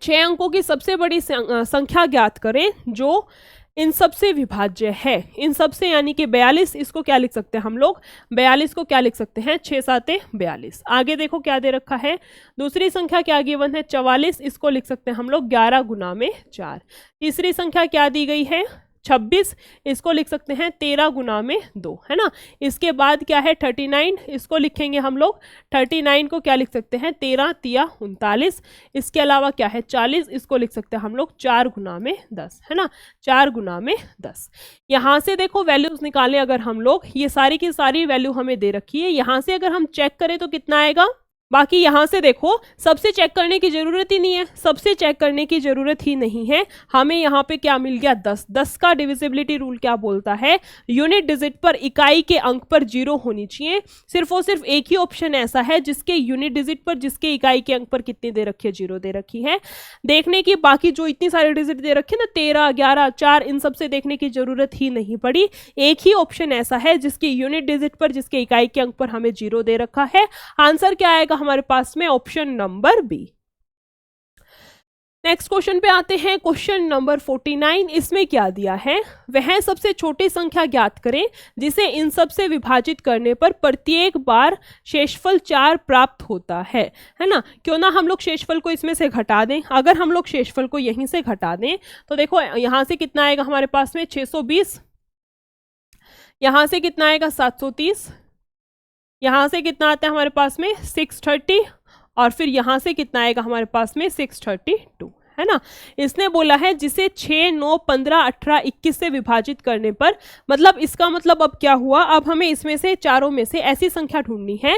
6 अंकों की सबसे बड़ी संख्या ज्ञात करें जो इन सबसे विभाज्य है। इन सबसे यानी कि 42, इसको क्या लिख सकते हैं हम लोग, 42 को क्या लिख सकते हैं, 6 7 42। आगे देखो क्या दे रखा है, दूसरी संख्या क्या गिवन है, 44, इसको लिख सकते हैं हम लोग 11 गुना में 4। तीसरी संख्या क्या दी गई है, 26, इसको लिख सकते हैं 13 गुना में 2, है ना। इसके बाद क्या है, 39, इसको लिखेंगे हम लोग, 39 को क्या लिख सकते हैं, 13 तिया 39। इसके अलावा क्या है, 40, इसको लिख सकते हैं हम लोग 4 गुना में 10, है ना, 4 गुना में 10। यहाँ से देखो वैल्यूज निकालें अगर हम लोग, ये सारी की सारी वैल्यू हमें दे रखी है। यहाँ से अगर हम चेक करें तो कितना आएगा, बाकी यहाँ से देखो सबसे चेक करने की जरूरत ही नहीं है, सबसे चेक करने की जरूरत ही नहीं है। हमें यहाँ पे क्या मिल गया 10। 10 का डिविजिबिलिटी रूल क्या बोलता है, यूनिट डिजिट पर इकाई के अंक पर 0 होनी चाहिए। सिर्फ और सिर्फ एक ही ऑप्शन ऐसा है जिसके यूनिट डिजिट पर, जिसके इकाई के अंक पर कितनी दे रखी है, 0 दे रखी है। देखने की बाकी जो इतनी सारी डिजिट दे रखी है ना, 13, 11, 4, इन सब से देखने की जरूरत ही नहीं पड़ी। एक ही ऑप्शन ऐसा है जिसकी यूनिट डिजिट पर, जिसके इकाई के अंक पर हमें 0 दे रखा है। आंसर क्या आएगा हमारे पास में, option number B. Next question पे आते हैं, क्वेश्चन नंबर 49। इसमें क्या दिया है, वह सबसे छोटी संख्या ज्ञात करें जिसे इन सब से विभाजित करने पर प्रत्येक बार शेषफल 4 प्राप्त होता है ना। क्यों ना हम लोग शेषफल को इसमें से घटा दें। अगर हम लोग शेषफल को यहीं से घटा दें तो देखो यहां से कितना आएगा हमारे पास में 620, यहां से कितना आएगा 730, यहां से कितना आता है हमारे पास में 630, और फिर यहां से कितना आएगा हमारे पास में 632, है ना। इसने बोला है जिसे 6, 9, 15, 18, 21 से विभाजित करने पर, मतलब इसका मतलब अब क्या हुआ, अब हमें इसमें से चारों में से ऐसी संख्या ढूंढनी है,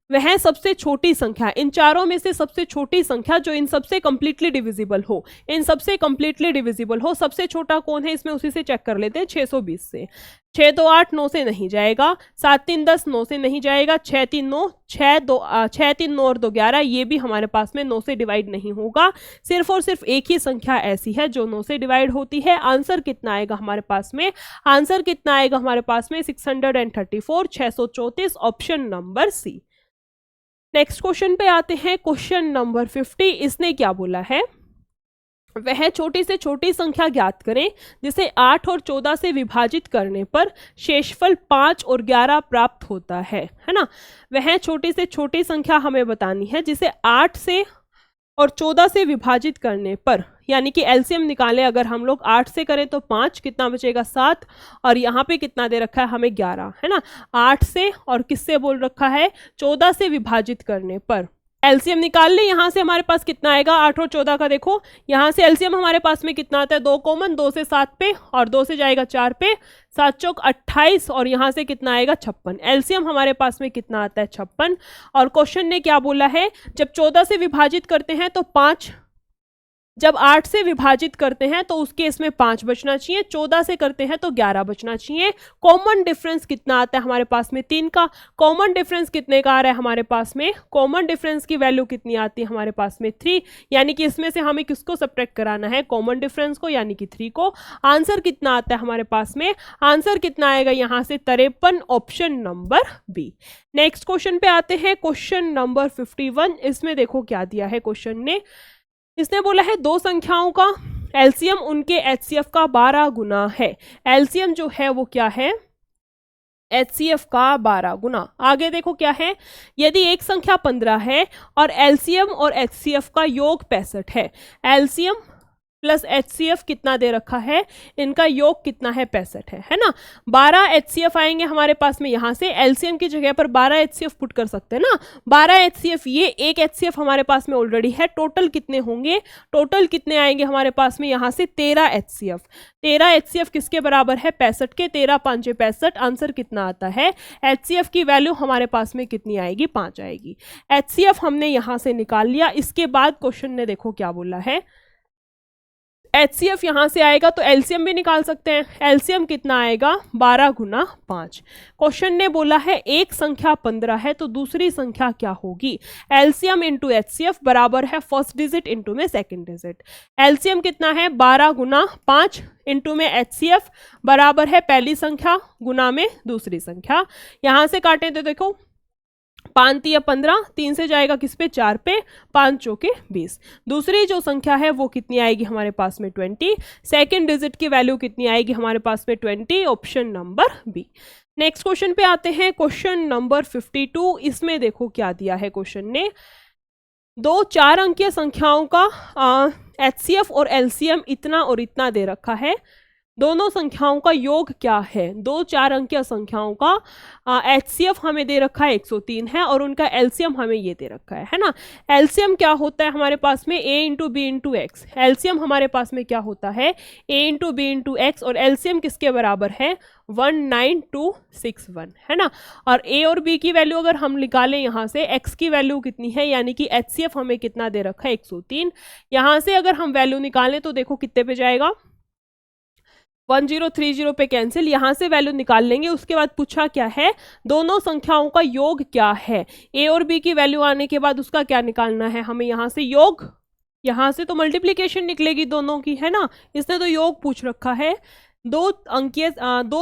वह सबसे छोटी संख्या, इन चारों में से सबसे छोटी संख्या जो इन सबसे कंप्लीटली डिविजिबल हो, इन सबसे कंप्लीटली डिविजिबल हो। सबसे छोटा कौन है इसमें, उसी से चेक कर लेते हैं, 620 से। 6 2 8, 9 से नहीं जाएगा, 7 3 10, 9 से नहीं जाएगा, 6 3 9, 6 3 9 और 2 11, ये भी हमारे पास में 9 से डिवाइड नहीं होगा। सिर्फ और सिर्फ एक ही संख्या ऐसी है जो 9 से डिवाइड होती है। आंसर कितना आएगा हमारे पास में, आंसर कितना आएगा हमारे पास में 634, 634, option number C. Next question पे आते हैं, क्वेश्चन नंबर 50। इसने क्या बोला है, वह छोटी से छोटी संख्या ज्ञात करें जिसे 8 और 14 से विभाजित करने पर शेषफल 5 और 11 प्राप्त होता है ना। वह छोटी से छोटी संख्या हमें बतानी है जिसे 8 से और 14 से विभाजित करने पर, यानी कि एलसीएम निकालें अगर हम लोग 8 से करें तो 5, कितना बचेगा 7, और यहाँ पे कितना दे रखा है हमें 11, है ना। 8 से और किससे बोल रखा है, 14 से विभाजित करने पर एलसीएम निकाल ले। यहाँ से हमारे पास कितना आएगा 8 और 14 का, देखो यहाँ से एलसीएम हमारे पास में कितना आता है, 2 कॉमन, 2 से 7 पे और 2 से जाएगा 4 पे, 7 चौक 28, और यहाँ से कितना आएगा 56। एलसीएम हमारे पास में कितना आता है 56। और क्वेश्चन ने क्या बोला है, जब 14 से विभाजित करते हैं तो 5, जब 8 से विभाजित करते हैं तो उसके इसमें 5 बचना चाहिए, 14 से करते हैं तो 11 बचना चाहिए। कॉमन डिफरेंस कितना आता है हमारे पास में 3 का, कॉमन डिफरेंस कितने का आ रहा है हमारे पास में, कॉमन डिफरेंस की वैल्यू कितनी आती है हमारे पास में 3, यानी कि इसमें से हमें किसको सब्ट्रैक्ट कराना है, कॉमन डिफरेंस को, यानी कि 3 को। आंसर कितना आता है हमारे पास में, आंसर कितना आएगा यहाँ से 53, option number B. Next question पे आते हैं, क्वेश्चन नंबर 51। इसमें देखो क्या दिया है क्वेश्चन ने, इसने बोला है दो संख्याओं का एलसीएम उनके एचसीएफ का 12 गुना है। एलसीएम जो है वो क्या है, एचसीएफ का 12 गुना। आगे देखो क्या है, यदि एक संख्या 15 है और एलसीएम और एचसीएफ का योग 65 है, एलसीएम प्लस एचसीएफ कितना दे रखा है, इनका योग कितना है 65 है ना। 12 एचसीएफ आएंगे हमारे पास में, यहाँ से एलसीएम की जगह पर 12 एचसीएफ पुट कर सकते हैं ना। 12 एचसीएफ, ये एक एचसीएफ हमारे पास में ऑलरेडी है, टोटल कितने होंगे, टोटल कितने आएंगे हमारे पास में यहाँ से 13 एचसीएफ। 13 एचसीएफ किसके बराबर है, 65 के, 13 5 65। आंसर कितना आता है, एचसीएफ की वैल्यू हमारे पास में कितनी आएगी, 5 आएगी। एचसीएफ हमने यहाँ से निकाल लिया। इसके बाद क्वेश्चन ने देखो क्या बोला है, एचसीएफ यहाँ से आएगा तो एलसीएम भी निकाल सकते हैं। एलसीएम कितना आएगा, 12 गुना 5। क्वेश्चन ने बोला है एक संख्या 15 है तो दूसरी संख्या क्या होगी, एलसीएम इंटू एचसीएफ बराबर है फर्स्ट डिजिट इंटू में सेकंड डिजिट। एलसीएम कितना है, 12 गुना 5 इंटू में एचसीएफ बराबर है पहली संख्या गुना में दूसरी संख्या। यहाँ से काटें तो देखो 5 3 15, 3 से जाएगा किस पे, 4 पे, 5 चौके 20। दूसरी जो संख्या है वो कितनी आएगी हमारे पास में 20। सेकंड डिजिट की वैल्यू कितनी आएगी हमारे पास में 20, option number B. Next question पे आते हैं, क्वेश्चन नंबर 52। इसमें देखो क्या दिया है क्वेश्चन ने, दो 4 अंकीय संख्याओं का एचसीएफ और एलसीएम इतना और इतना दे रखा है। दोनों संख्याओं का योग क्या है। दो 4 अंकीय संख्याओं का HCF हमें दे रखा है 103 है और उनका एलसीएम हमें ये दे रखा है ना। एलसीएम क्या होता है हमारे पास में a into B into X. LCM हमारे पास में क्या होता है a into B into X और एलसीएम किसके बराबर है 19261 है ना। और a और b की वैल्यू अगर हम निकालें यहाँ से x की वैल्यू कितनी है यानी कि HCF हमें कितना दे रखा है 103। यहाँ से अगर हम वैल्यू निकालें तो देखो कितने पे जाएगा 1030 पे कैंसिल, यहां से वैल्यू निकाल लेंगे। उसके बाद पूछा क्या है दोनों संख्याओं का योग क्या है। ए और बी की वैल्यू आने के बाद उसका क्या निकालना है हमें, यहां से योग, यहां से तो मल्टीप्लीकेशन निकलेगी दोनों की है ना, इसने तो योग पूछ रखा है। दो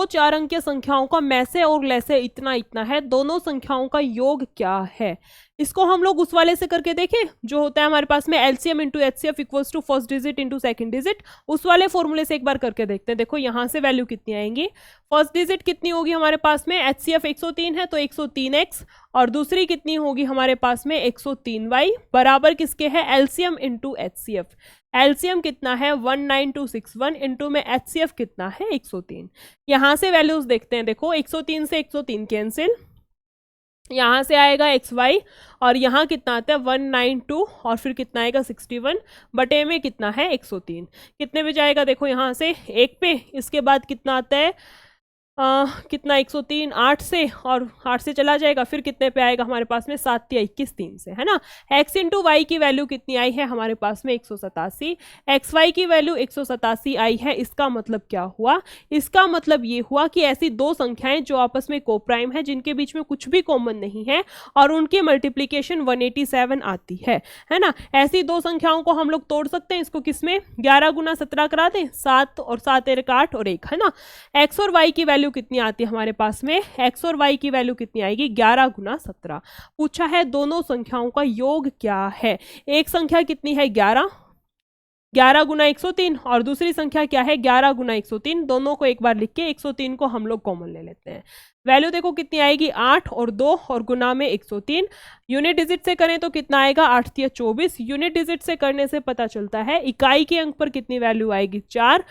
4 अंकीय संख्याओं का में से और लेसे इतना इतना है, दोनों संख्याओं का योग क्या है। इसको हम लोग उस वाले से करके देखें जो होता है हमारे पास में LCM into HCF equals to first digit into second digit. उस वाले फॉर्मूले से एक बार करके देखते हैं। देखो यहाँ से वैल्यू कितनी आएंगी, फर्स्ट डिजिट कितनी होगी हमारे पास में HCF 103 है तो 103x और दूसरी कितनी होगी हमारे पास में 103y बराबर किसके है एलसीएम इंटू HCF। एलसीएम कितना है 19261 इंटू में HCF कितना है 103। यहां से वैल्यूज देखते हैं। देखो 103 से 103 कैंसिल, यहाँ से आएगा XY और यहाँ कितना आता है 192 और फिर कितना आएगा 61 बटे में कितना है 103। कितने पे जाएगा देखो यहाँ से 1 पे, इसके बाद कितना आता है कितना 103 8 से और 8 से चला जाएगा, फिर कितने पे आएगा हमारे पास में 7 या 21 3 से है ना। x इंटू वाई की वैल्यू कितनी आई है हमारे पास में 187, xy की वैल्यू 187 आई है। इसका मतलब क्या हुआ, इसका मतलब ये हुआ कि ऐसी दो संख्याएं जो आपस में कोप्राइम है जिनके बीच में कुछ भी कॉमन नहीं है और उनकी मल्टीप्लीकेशन 187 आती है ना। ऐसी दो संख्याओं को हम लोग तोड़ सकते हैं। इसको किसमें 11 गुना 17 करा दें, 7 और 7 1 8 और 1 है ना। x और y की वैल्यू कितनी आती है हमारे पास में, x और y की वैल्यू कितनी आएगी 11 गुना 17। पूछा है दोनों संख्याओं का योग क्या है। एक संख्या कितनी है 11 गुना 103 और दूसरी संख्या क्या है 11 गुना 103। दोनों को एक बार लिख के 103 को हम लोग कॉमन ले लेते हैं। वैल्यू देखो कितनी आएगी 8 और 2 और गुना में 103। यूनिट डिजिट से करें तो कितना आएगा 8 या 24। यूनिट डिजिट से करने से पता चलता है इकाई के अंक पर कितनी वैल्यू आएगी 4।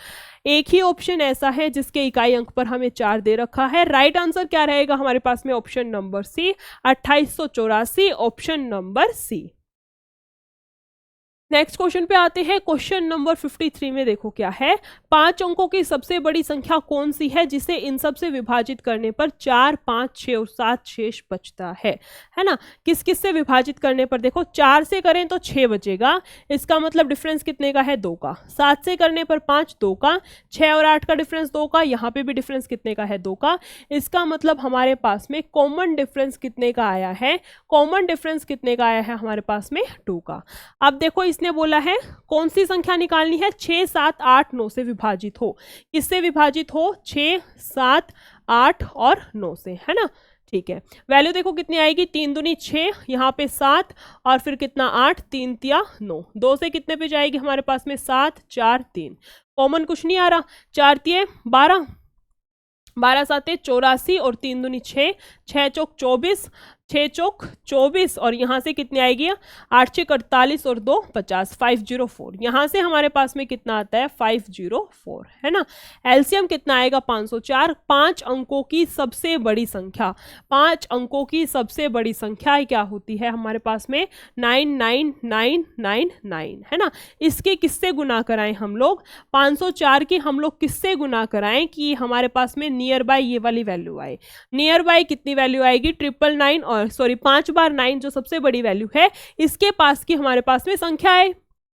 एक ही ऑप्शन ऐसा है जिसके इकाई अंक पर हमें 4 दे रखा है। राइट आंसर क्या रहेगा हमारे पास में option number C 2884, option number C. Next question पे आते हैं। क्वेश्चन नंबर 53 में देखो क्या है, 5 अंकों की सबसे बड़ी संख्या कौन सी है जिसे इन सब से विभाजित करने पर 4 5 6 और 7 शेष बचता है ना। किस किस से विभाजित करने पर, देखो 4 से करें तो 6 बचेगा, इसका मतलब डिफरेंस कितने का है 2 का। 7 से करने पर 5 2 का, 6 और 8 का डिफरेंस 2 का, यहाँ पे भी डिफरेंस कितने का है 2 का। इसका मतलब हमारे पास में कॉमन डिफरेंस कितने का आया है, कॉमन डिफरेंस कितने का आया है हमारे पास में 2 का। अब देखो इसने बोला है कौन सी संख्या निकालनी है 6 7 8 9 से विभाजित हो। किससे विभाजित हो 6 7 8 और 9 से है ना। ठीक है, वैल्यू देखो कितनी आएगी 3 दूनी 6, यहाँ पे 7 और फिर कितना 8, 3 तिया 9, 2 से कितने पे जाएगी हमारे पास में 7 4 3। कॉमन कुछ नहीं आ रहा, 4 तिये 12, 12 7 84 और 3 दूनी 6, 6 चौक 24, 6 चौक 24 और यहाँ से कितनी आएगी 8 6 48 और 2 50, 504। यहाँ से हमारे पास में कितना आता है 504 है ना। एलसीएम कितना आएगा 504। 5 अंकों की सबसे बड़ी संख्या, 5 अंकों की सबसे बड़ी संख्या क्या होती है हमारे पास में 99999 है ना। इसके किससे गुना कराएं हम लोग, 504 की हम लोग किससे गुना कराएं कि हमारे पास में नियर बाय ये वाली वैल्यू आए। नियर बाय कितनी वैल्यू आएगी 999 और सॉरी 5 बार 9 जो सबसे बड़ी वैल्यू है इसके पास की हमारे पास में संख्या है।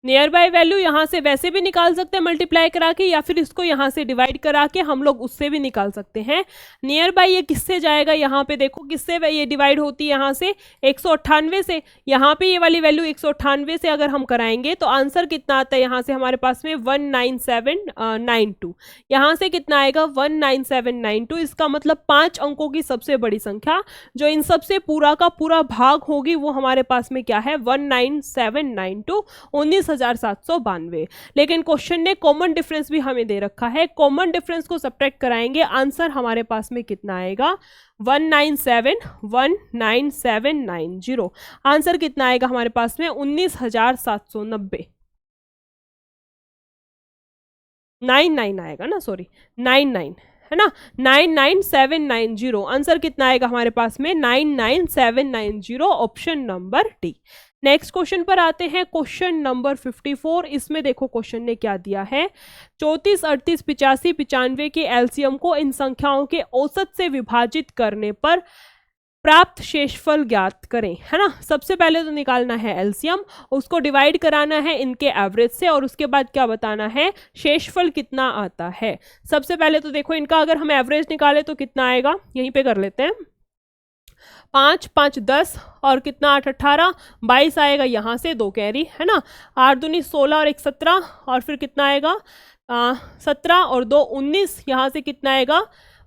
नियर बाय वैल्यू यहाँ से वैसे भी निकाल सकते हैं मल्टीप्लाई करा के, या फिर इसको यहाँ से डिवाइड करा के हम लोग उससे भी निकाल सकते हैं। नियर बाय ये किससे जाएगा, यहाँ पे देखो किससे ये डिवाइड होती है यहाँ से 198 से। यहाँ पे ये वाली वैल्यू 198 से अगर हम कराएंगे तो आंसर कितना आता है यहाँ से हमारे पास में 19792। यहाँ से कितना आएगा 19792। इसका मतलब 5 अंकों की सबसे बड़ी संख्या जो इन सबसे पूरा का पूरा भाग होगी वो हमारे पास में क्या है 19792, 19,792। लेकिन क्वेश्चन ने कॉमन डिफरेंस भी हमें दे रखा है। कॉमन डिफरेंस को सब्ट्रैक्ट कराएंगे, आंसर हमारे पास में कितना आएगा 197,19790। आंसर कितना आएगा हमारे पास में 19,790। 99 आएगा ना, सॉरी 99 है ना, 99790। आंसर कितना आएगा हमारे पास में 99790, option number D. Next question पर आते हैं, क्वेश्चन नंबर 54। इसमें देखो क्वेश्चन ने क्या दिया है, 34, 38, 85, 95 के एलसीएम को इन संख्याओं के औसत से विभाजित करने पर प्राप्त शेषफल ज्ञात करें, है ना। सबसे पहले तो निकालना है एलसीएम, उसको डिवाइड कराना है इनके एवरेज से, और उसके बाद क्या बताना है, शेषफल कितना आता है। सबसे पहले तो देखो इनका अगर हम एवरेज निकाले तो कितना आएगा, यहीं पे कर लेते हैं। 5 5 10 और कितना 8 18 22 आएगा, यहाँ से 2 कैरी, है ना। 8 दूनी 16 और 1 17, और फिर कितना आएगा 17 और 2 19, यहाँ से कितना आएगा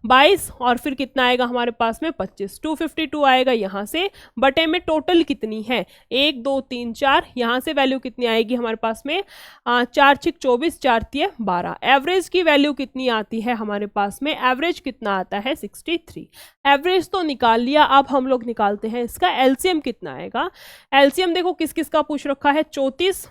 22, और फिर कितना आएगा हमारे पास में 25, 252 आएगा यहाँ से। बटे में टोटल कितनी है, 1 2 3 4, यहाँ से वैल्यू कितनी आएगी हमारे पास में 4 6 24, 4 3 12। एवरेज की वैल्यू कितनी आती है हमारे पास में, एवरेज कितना आता है 63। एवरेज तो निकाल लिया, अब हम लोग निकालते हैं इसका एलसीएम कितना आएगा। एलसीएम देखो किस किस का पूछ रखा है, 34,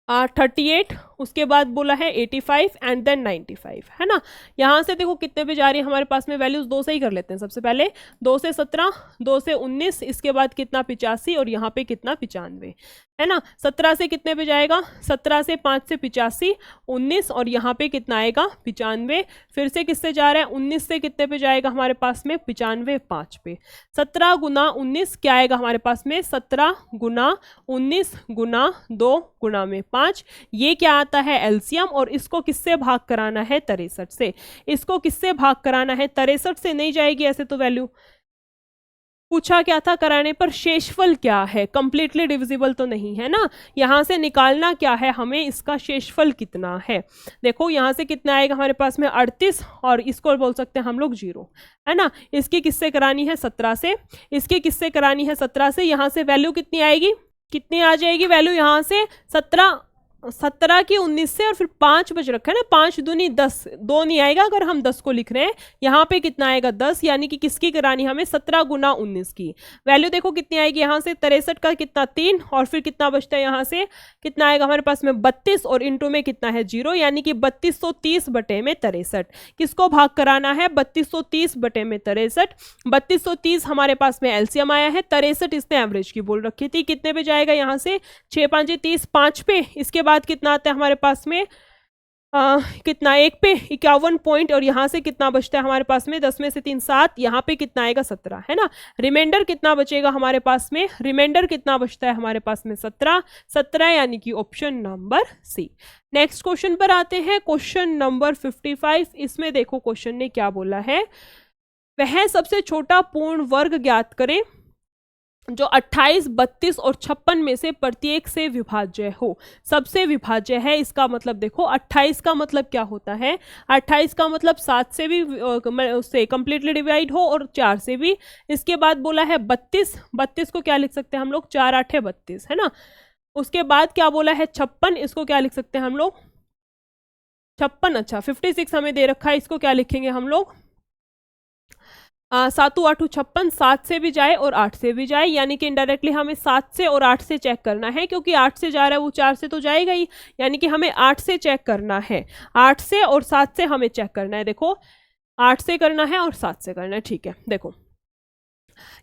38, उसके बाद बोला है 85 एंड देन 95, है ना। यहाँ से देखो कितने पे जा रही है हमारे पास में वैल्यूज, 2 से ही कर लेते हैं सबसे पहले। 2 से 17, 2 से 19, इसके बाद कितना 85, और यहाँ पे कितना 95, है ना। 17 से कितने पे जाएगा, 17 से 5 से 85, 19, और यहाँ पे कितना आएगा 95। फिर से किससे जा रहा है, 19 से कितने पे जाएगा हमारे पास में 95, 5 पे। 17 गुना 19 क्या आएगा हमारे पास में, 17 गुना 19 गुना 2 गुना में 5, ये क्या आता है एलसीएम। और इसको किससे भाग कराना है, 63 से। इसको किससे भाग कराना है, 63 से नहीं जाएगी ऐसे तो वैल्यू। पूछा क्या था कराने पर, शेषफल क्या है, कंप्लीटली डिविजिबल तो नहीं है ना। यहां से निकालना क्या है हमें, इसका शेषफल कितना है। देखो यहां से कितना आएगा हमारे पास में 38, और इसको बोल सकते हैं हम लोग 0, है ना। इसकी किससे करानी है 17 से, इसकी किससे करानी है 17 से। यहां से वैल्यू कितनी आएगी, कितनी आ जाएगी वैल्यू यहां से 17 की 19 से, और फिर 5 बच रखा है ना, 5 दूनी 10, 2 नहीं आएगा अगर हम 10 को लिख रहे हैं। यहाँ पे कितना आएगा 10, यानी कि किसकी करानी हमें 17 गुना 19 की। वैल्यू देखो कितनी आएगी यहाँ से, 63 का कितना 3, और फिर कितना बचता है यहाँ से, कितना आएगा हमारे पास में 32, और इंटू में कितना है 0, यानी कि 3230 बटे में 63। किसको भाग कराना है, 3230 बटे में 63। 3230 हमारे पास में एलसीएम आया है, 63 इसने एवरेज की बोल रखी थी। कितने पे जाएगा यहाँ से, 6 5 30, 5 पे। इसके बाद कितना आता है हमारे पास में कितना 1 पे 51 पॉइंट, और यहाँ से कितना बचता है हमारे पास में, 10 में से 3 7, यहाँ पे कितना आएगा 17, है ना। रिमाइंडर कितना बचेगा हमारे पास में, रिमाइंडर कितना बचता है हमारे पास में 17, यानी कि option number C. Next question पर आते हैं, क्वेश्चन नंबर 55। इसमें देखो क्वेश्चन ने क्या बोला है, वह सबसे छोटा पूर्ण वर्ग ज्ञात करें जो 28, 32 और 56 में से प्रत्येक से विभाज्य हो। सबसे विभाज्य है, इसका मतलब देखो 28 का मतलब क्या होता है, 28 का मतलब 7 से भी उससे कंप्लीटली डिवाइड हो, और 4 से भी। इसके बाद बोला है 32, 32 को क्या लिख सकते हैं हम लोग, 4 8 32, है ना। उसके बाद क्या बोला है 56, इसको क्या लिख सकते हैं हम लोग 56, अच्छा 56 हमें दे रखा है, इसको क्या लिखेंगे हम लोग 7 8 56, 7 से भी जाए और 8 से भी जाए, यानी कि इनडायरेक्टली हमें 7 से और 8 से चेक करना है, क्योंकि 8 से जा रहा है वो 4 से तो जाएगा ही, यानी कि हमें 8 से चेक करना है। 8 से और 7 से हमें चेक करना है, देखो 8 से करना है और 7 से करना है, ठीक है। देखो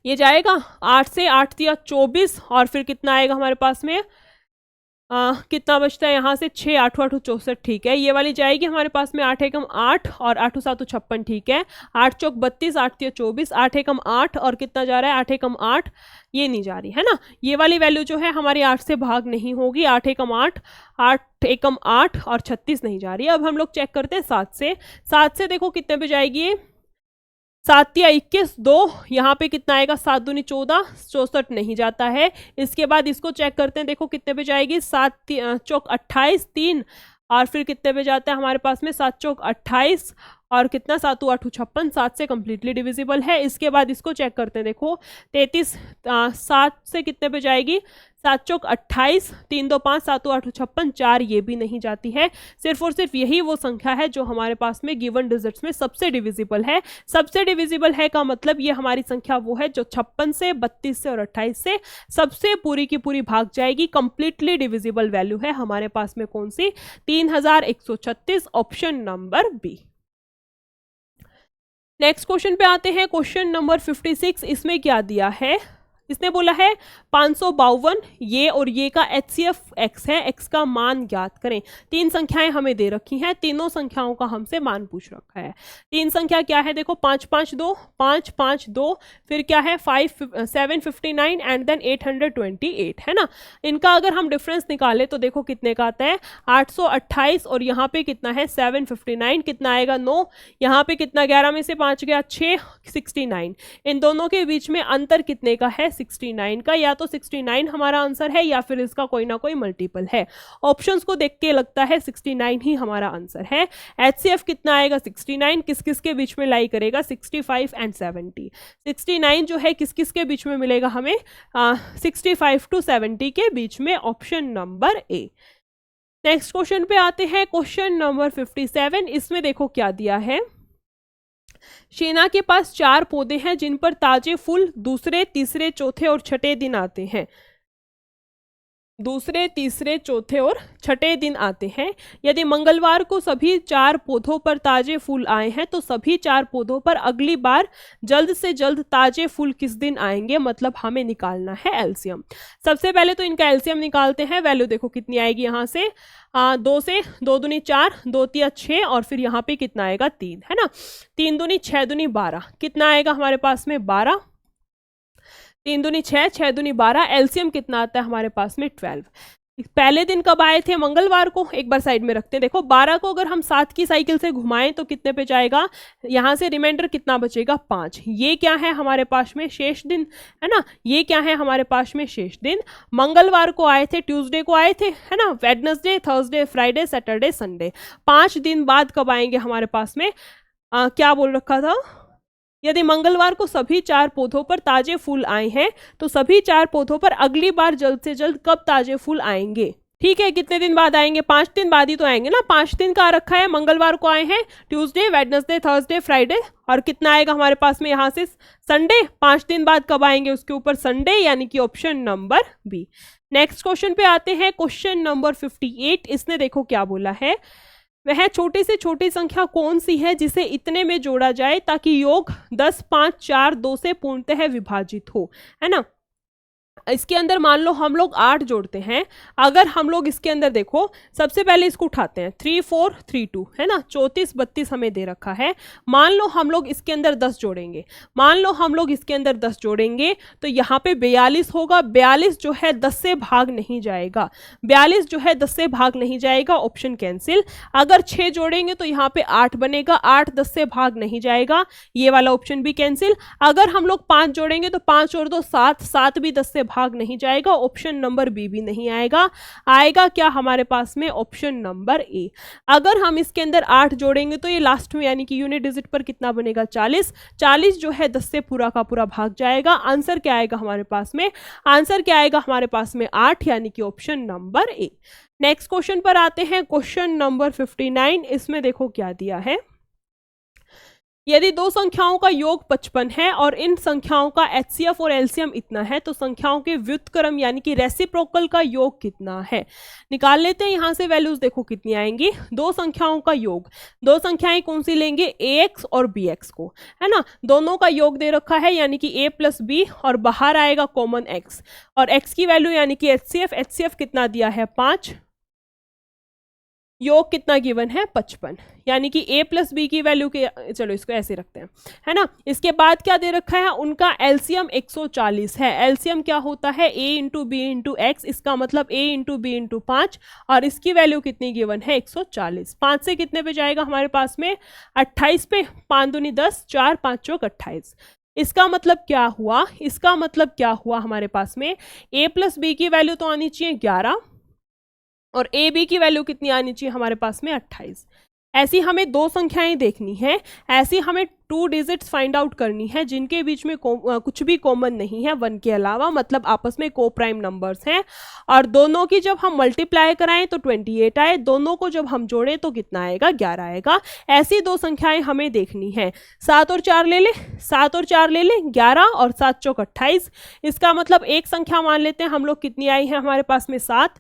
ये जाएगा 8 से, 8 दिया 24, और फिर कितना आएगा हमारे पास में कितना बचता है यहाँ से 6 8 8 64, ठीक है। ये वाली जाएगी हमारे पास में 8 एकम 8 और 8 7 56, ठीक है। 8 चौक 32, 8 3 24, 8 एकम 8, और कितना जा रहा है 8 एकम 8, ये नहीं जा रही है ना। ये वाली वैल्यू जो है हमारी 8 से भाग नहीं होगी, 8 एकम 8, 8 एकम 8 और 36 नहीं जा रही है। अब हम लोग चेक करते हैं 7 से। 7 से देखो कितने पे जाएगी ये, 7 या 21 2, यहाँ पे कितना आएगा 7 दूनी 14, 64 नहीं जाता है। इसके बाद इसको चेक करते हैं, देखो कितने पे जाएगी, 7 चौक 28 3, और फिर कितने पे जाता है हमारे पास में 7 चौक 28, और कितना 7 8 56, 7 से कंप्लीटली डिविजिबल है। इसके बाद इसको चेक करते हैं, देखो 33 7 से कितने पे जाएगी, 7 चौक 28, 3 2 5, 7 8 56, 4 ये भी नहीं जाती है। सिर्फ और सिर्फ यही वो संख्या है जो हमारे पास में गिवन डिजिट्स में सबसे डिविजिबल है। सबसे डिविजिबल है का मतलब ये हमारी संख्या वो है जो 56 से, 32 से और 28 से सबसे पूरी की पूरी भाग जाएगी। कंप्लीटली डिविजिबल वैल्यू है हमारे पास में कौन सी, 3136, option number B. Next question पे आते हैं, क्वेश्चन नंबर 56। इसमें क्या दिया है, इसने बोला है 552, ये और ये का HCF x है, x का मान ज्ञात करें। तीन संख्याएं हमें दे रखी हैं, तीनों संख्याओं का हमसे मान पूछ रखा है। तीन संख्या क्या है, देखो 552, 552, फिर क्या है 759 एंड देन 828 है ना। इनका अगर हम डिफरेंस निकाले तो देखो कितने का आता है, 828, और यहाँ पे कितना है 759, कितना आएगा 9, यहाँ पे कितना 11 में से 5 गया 6, 69। इन दोनों के बीच में अंतर कितने का है, 69 का। या तो 69 हमारा आंसर है या फिर इसका कोई ना कोई मल्टीपल है। ऑप्शंस को देख के लगता है 69 ही हमारा आंसर है। HCF कितना आएगा 69, किस किस के बीच में लाई करेगा, 65 एंड 70। 69 जो है किस किस के बीच में मिलेगा हमें, 65 टू 70 के बीच में, option number A. Next question पे आते हैं, क्वेश्चन नंबर 57। इसमें देखो क्या दिया है, शीना के पास 4 पौधे हैं जिन पर ताजे फूल दूसरे, तीसरे, चौथे और छठे दिन आते हैं। दूसरे, तीसरे, चौथे और छठे दिन आते हैं। यदि मंगलवार को सभी 4 पौधों पर ताजे फूल आए हैं तो सभी 4 पौधों पर अगली बार जल्द से जल्द ताजे फूल किस दिन आएंगे, मतलब हमें निकालना है एलसीएम। सबसे पहले तो इनका एलसीएम निकालते हैं। वैल्यू देखो कितनी आएगी, यहाँ से 2 से 2 दूनी 4, 2 तिया 6, और फिर यहाँ पे कितना आएगा 3, है ना। 3 दूनी 6 दूनी 12, कितना आएगा हमारे पास में 12, 3 दूनी 6, 6 दूनी 12, एलसीएम कितना आता है हमारे पास में 12। पहले दिन कब आए थे, मंगलवार को, एक बार साइड में रखते हैं। देखो 12 को अगर हम 7 की साइकिल से घुमाएं तो कितने पे जाएगा, यहाँ से रिमाइंडर कितना बचेगा 5। ये क्या है हमारे पास में शेष दिन, है ना। ये क्या है हमारे पास में शेष दिन। मंगलवार को आए थे, ट्यूसडे को आए थे, है ना, Wednesday, Thursday, Friday, Saturday, Sunday. 5 दिन बाद कब आएंगे हमारे पास में, क्या बोल रखा था, यदि मंगलवार को सभी 4 पौधों पर ताजे फूल आए हैं तो सभी 4 पौधों पर अगली बार जल्द से जल्द कब ताजे फूल आएंगे। ठीक है, कितने दिन बाद आएंगे, 5 दिन बाद ही तो आएंगे ना। 5 दिन का रखा है, मंगलवार को आए हैं, ट्यूसडे, वेडनेसडे, थर्सडे, फ्राइडे, और कितना आएगा हमारे पास में यहाँ से संडे। 5 दिन बाद कब आएंगे उसके ऊपर, संडे, यानी कि option number B. Next question पे आते हैं, क्वेश्चन नंबर 58। इसने देखो क्या बोला है, वह छोटी से छोटी संख्या कौन सी है जिसे इतने में जोड़ा जाए ताकि योग 10, 5, 4, 2 से पूर्णतः विभाजित हो, है ना। इसके अंदर मान लो हम लोग 8 जोड़ते हैं। अगर हम लोग इसके अंदर देखो, सबसे पहले इसको उठाते हैं, 3 4 3 2, है ना, 34 32 हमें दे रखा है। मान लो हम लोग इसके अंदर 10 जोड़ेंगे, मान लो हम लोग इसके अंदर 10 जोड़ेंगे तो यहाँ पे 42 होगा। 42 जो है 10 से भाग नहीं जाएगा, 42 जो है 10 से भाग नहीं जाएगा, ऑप्शन कैंसिल। अगर 6 जोड़ेंगे तो यहाँ पे 8 बनेगा, 8 10 से भाग नहीं जाएगा, ये वाला ऑप्शन भी कैंसिल। अगर हम लोग 5 जोड़ेंगे तो 5 और 2 7, 7 भी 10 से भाग नहीं जाएगा, ऑप्शन नंबर बी भी नहीं आएगा। आएगा क्या हमारे पास में, ऑप्शन नंबर ए। अगर हम इसके अंदर 8 जोड़ेंगे तो ये लास्ट में यानी कि यूनिट डिजिट पर कितना बनेगा 40, 40 जो है 10 से पूरा का पूरा भाग जाएगा। आंसर क्या आएगा हमारे पास में, आंसर क्या आएगा हमारे पास में 8, यानी कि option number A. Next question पर आते हैं, क्वेश्चन नंबर 59। इसमें देखो क्या दिया है, यदि 2 संख्याओं का योग 55 है और इन संख्याओं का HCF और LCM इतना है तो संख्याओं के व्युत्क्रम यानी कि रेसिप्रोकल का योग कितना है। निकाल लेते हैं यहाँ से वैल्यूज, देखो कितनी आएंगी। 2 संख्याओं का योग, 2 संख्याएं कौन सी लेंगे, AX और BX को, है ना। दोनों का योग दे रखा है यानी कि A + B, और बाहर आएगा कॉमन X, और X की वैल्यू यानी कि HCF कितना दिया है 5, योग कितना गिवन है 55, यानी कि A + B की वैल्यू के, चलो इसको ऐसे रखते हैं, है ना। इसके बाद क्या दे रखा है, उनका एलसीएम 140 है। एलसीएम क्या होता है, A × B × X, इसका मतलब A × B × 5, और इसकी वैल्यू कितनी गिवन है 140। 5 से कितने पे जाएगा हमारे पास में 28 पे, 5 दूनी 10, 4 5 चौक 28। इसका मतलब क्या हुआ, इसका मतलब क्या हुआ हमारे पास में A + B की वैल्यू तो आनी चाहिए 11, और ए बी की वैल्यू कितनी आनी चाहिए हमारे पास में 28। ऐसी हमें दो संख्याएं देखनी है, ऐसी हमें 2 डिजिट्स फाइंड आउट करनी है जिनके बीच में कुछ भी कॉमन नहीं है 1 के अलावा, मतलब आपस में को प्राइम नंबर्स हैं, और दोनों की जब हम मल्टीप्लाई कराएं तो 28 आए, दोनों को जब हम जोड़ें तो कितना आएगा, 11 आएगा। ऐसी दो संख्याएं हमें देखनी है। 7 और 4 ले ले, 7 और 4 ले ले, 11 और 7 चौक 28। इसका मतलब एक संख्या मान लेते हैं हम लोग, कितनी आई है हमारे पास में 7,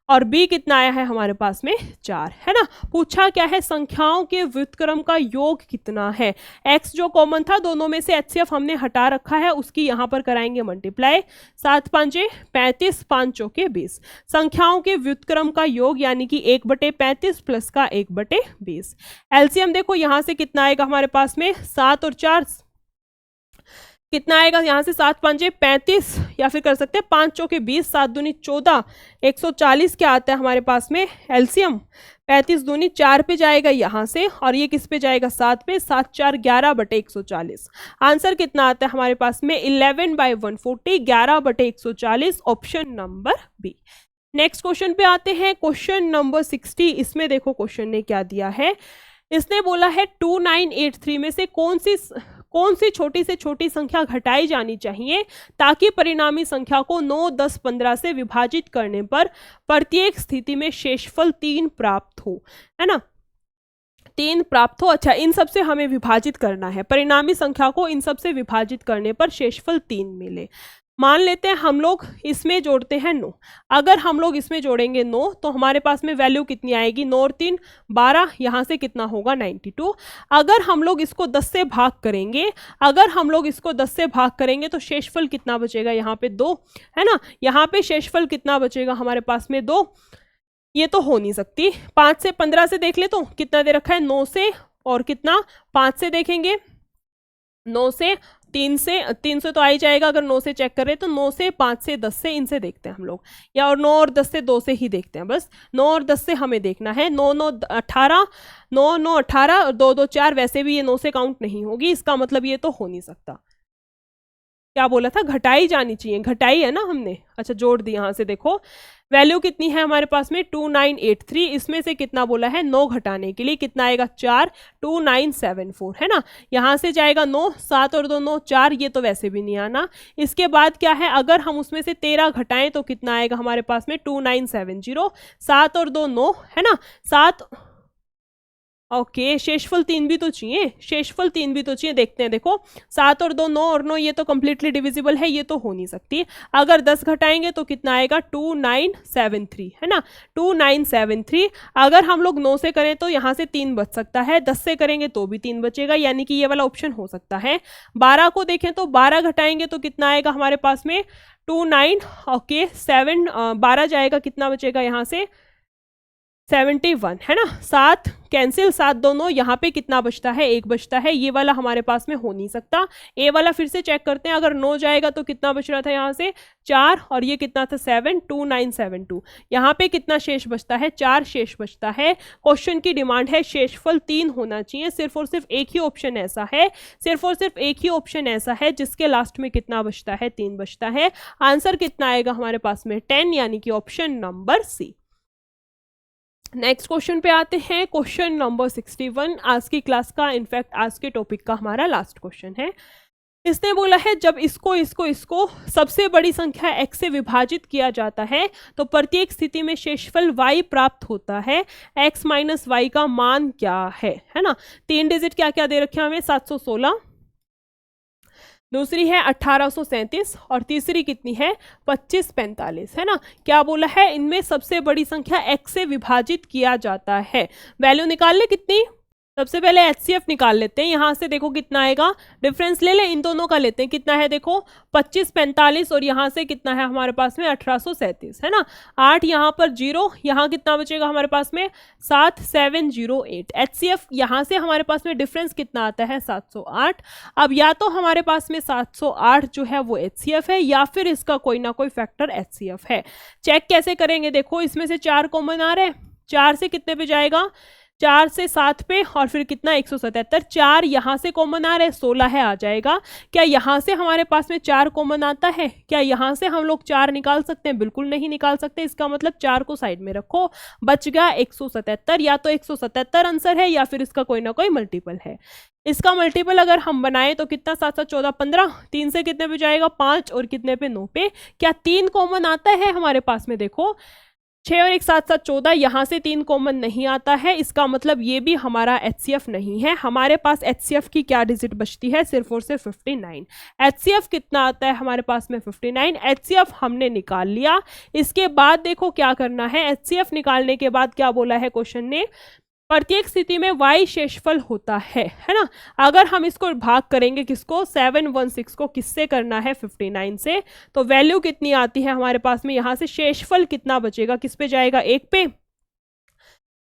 और b कितना आया है हमारे पास में 4, है ना। पूछा क्या है, संख्याओं के व्युत्क्रम का योग कितना है। x जो कॉमन था दोनों में से HCF हमने हटा रखा है, उसकी यहाँ पर कराएंगे मल्टीप्लाई। 7 5 35, 5 चौके 20। संख्याओं के व्युत्क्रम का योग यानी कि 1/35 प्लस का 1/20। एलसीएम देखो यहाँ से कितना आएगा हमारे पास में, 7 और 4 कितना आएगा यहाँ से, 7 5 35, या फिर कर सकते हैं 5 चौके 20, 7 दूनी 14, 140 क्या आता है हमारे पास में एलसीएम, 35 दूनी 4 पे जाएगा यहाँ से, और ये किस पे जाएगा 7 पे, 7 4 11/140। आंसर कितना आता है हमारे पास में 11/140, 11/140, option number B. Next question पे आते हैं, क्वेश्चन नंबर 60। इसमें देखो क्वेश्चन ने क्या दिया है, इसने बोला है 2983 में से कौन सी छोटी से छोटी संख्या घटाई जानी चाहिए ताकि परिणामी संख्या को 9 10 15 से विभाजित करने पर प्रत्येक स्थिति में शेषफल 3 प्राप्त हो, है ना, 3 प्राप्त हो। अच्छा, इन सब से हमें विभाजित करना है, परिणामी संख्या को इन सब से विभाजित करने पर शेषफल 3 मिले। मान लेते हैं हम लोग इसमें जोड़ते हैं 9, अगर हम लोग इसमें जोड़ेंगे 9 तो हमारे पास में वैल्यू कितनी आएगी, 9 और 3 12, यहाँ से कितना होगा 92। अगर हम लोग इसको 10 से भाग करेंगे, अगर हम लोग इसको 10 से भाग करेंगे तो शेषफल कितना बचेगा, यहाँ पे 2, है ना, यहाँ पे शेषफल कितना बचेगा हमारे पास में 2। ये तो हो नहीं सकती। 5 से 15 से देख ले तो कितना दे रखा है, 9 से, और कितना 5 से देखेंगे, 9 से, 3 से तो आ ही जाएगा अगर 9 से चेक करें तो, 9 से, 5 से, 10 से, इनसे देखते हैं हम लोग, या और 9 और 10 से, 2 से ही देखते हैं बस। 9 और 10 से हमें देखना है, 9 9 18, 9 9 18, 2 2 4, वैसे भी ये 9 से काउंट नहीं होगी, इसका मतलब ये तो हो नहीं सकता। क्या बोला था, घटाई जानी चाहिए, घटाई है ना हमने, अच्छा जोड़ दी। यहाँ से देखो वैल्यू कितनी है हमारे पास में 2983, इसमें से कितना बोला है 9 घटाने के लिए, कितना आएगा 4, 2974, है ना। यहाँ से जाएगा 9, 7 और 2 9 4, ये तो वैसे भी नहीं आना। इसके बाद क्या है, अगर हम उसमें से 13 घटाएं तो कितना आएगा हमारे पास में 2970, 7 और 2 9, है ना, 7, ओके, शेषफल 3 भी तो चाहिए, शेषफल 3 भी तो चाहिए, देखते हैं। देखो 7 और 2 9 और 9, ये तो कंप्लीटली डिविजिबल है, ये तो हो नहीं सकती। अगर 10 घटाएंगे तो कितना आएगा 2973, है ना, 2973। अगर हम लोग 9 से करें तो यहाँ से 3 बच सकता है, 10 से करेंगे तो भी 3 बचेगा, यानी कि ये वाला ऑप्शन हो सकता है। 12 को देखें तो 12 घटाएंगे तो कितना आएगा हमारे पास में 29, ओके 7, 12 जाएगा, कितना बचेगा यहाँ से 71, है ना। 7 कैंसिल, 7 दोनों, यहाँ पे कितना बचता है 1 बचता है, ये वाला हमारे पास में हो नहीं सकता। ए वाला फिर से चेक करते हैं, अगर 9 जाएगा तो कितना बच रहा था यहाँ से 4, और ये कितना था 7, 2972, यहाँ पे कितना शेष बचता है 4 शेष बचता है। क्वेश्चन की डिमांड है शेषफल 3 होना चाहिए, सिर्फ और सिर्फ एक ही ऑप्शन ऐसा है, सिर्फ और सिर्फ एक ही ऑप्शन ऐसा है जिसके लास्ट में कितना बचता है 3 बचता है। आंसर कितना आएगा हमारे पास में 10, यानी कि option number C. Next question पे आते हैं, क्वेश्चन नंबर 61, आज की क्लास का, इनफैक्ट आज के टॉपिक का हमारा लास्ट क्वेश्चन है। इसने बोला है जब इसको सबसे बड़ी संख्या x से विभाजित किया जाता है तो प्रत्येक स्थिति में शेषफल y प्राप्त होता है, x माइनस y का मान क्या है ना। 3 डिजिट क्या क्या दे रखे हैं हमें, 716, दूसरी है 1837, और तीसरी कितनी है 2545, है ना। क्या बोला है, इनमें सबसे बड़ी संख्या x से विभाजित किया जाता है। वैल्यू निकाल ले कितनी, सबसे पहले HCF निकाल लेते हैं। यहाँ से देखो कितना आएगा, डिफरेंस ले ले, इन दोनों का लेते हैं, कितना है देखो 2545, और यहाँ से कितना है हमारे पास में 1837, है ना। 8 यहाँ पर 0, यहाँ कितना बचेगा हमारे पास में 7708। HCF यहाँ से हमारे पास में डिफरेंस कितना आता है 708। अब या तो हमारे पास में 708 जो है वो HCF है, या फिर इसका कोई ना कोई फैक्टर HCF है। चेक कैसे करेंगे, देखो इसमें से 4 कॉमन आ रहे हैं, 4 से कितने पे जाएगा 4 से 7 पे और फिर कितना 177, 4 यहाँ से कॉमन आ रहा है, 16 है आ जाएगा। क्या यहाँ से हमारे पास में 4 कॉमन आता है? क्या यहाँ से हम लोग 4 निकाल सकते हैं? बिल्कुल नहीं निकाल सकते। इसका मतलब 4 को साइड में रखो, बच गया 177। या तो 177 आंसर है या फिर इसका कोई ना कोई मल्टीपल है। इसका मल्टीपल अगर हम बनाए तो कितना, 7 7 14 15, 3 से कितने पे जाएगा 5 और कितने पे 9 पे। क्या 3 कॉमन आता है हमारे पास में? देखो 6 और 1 7 7 14, यहाँ से 3 कॉमन नहीं आता है। इसका मतलब ये भी हमारा HCF नहीं है। हमारे पास HCF की क्या डिजिट बचती है? सिर्फ और सिर्फ 59। HCF कितना आता है हमारे पास में? 59। HCF हमने निकाल लिया। इसके बाद देखो क्या करना है। HCF निकालने के बाद क्या बोला है क्वेश्चन ने? प्रत्येक स्थिति में y शेषफल होता है ना। अगर हम इसको भाग करेंगे किसको, 716 को किससे करना है? 59 से। तो वैल्यू कितनी आती है हमारे पास में? यहाँ से शेषफल कितना बचेगा? किस पे जाएगा? 1 पे।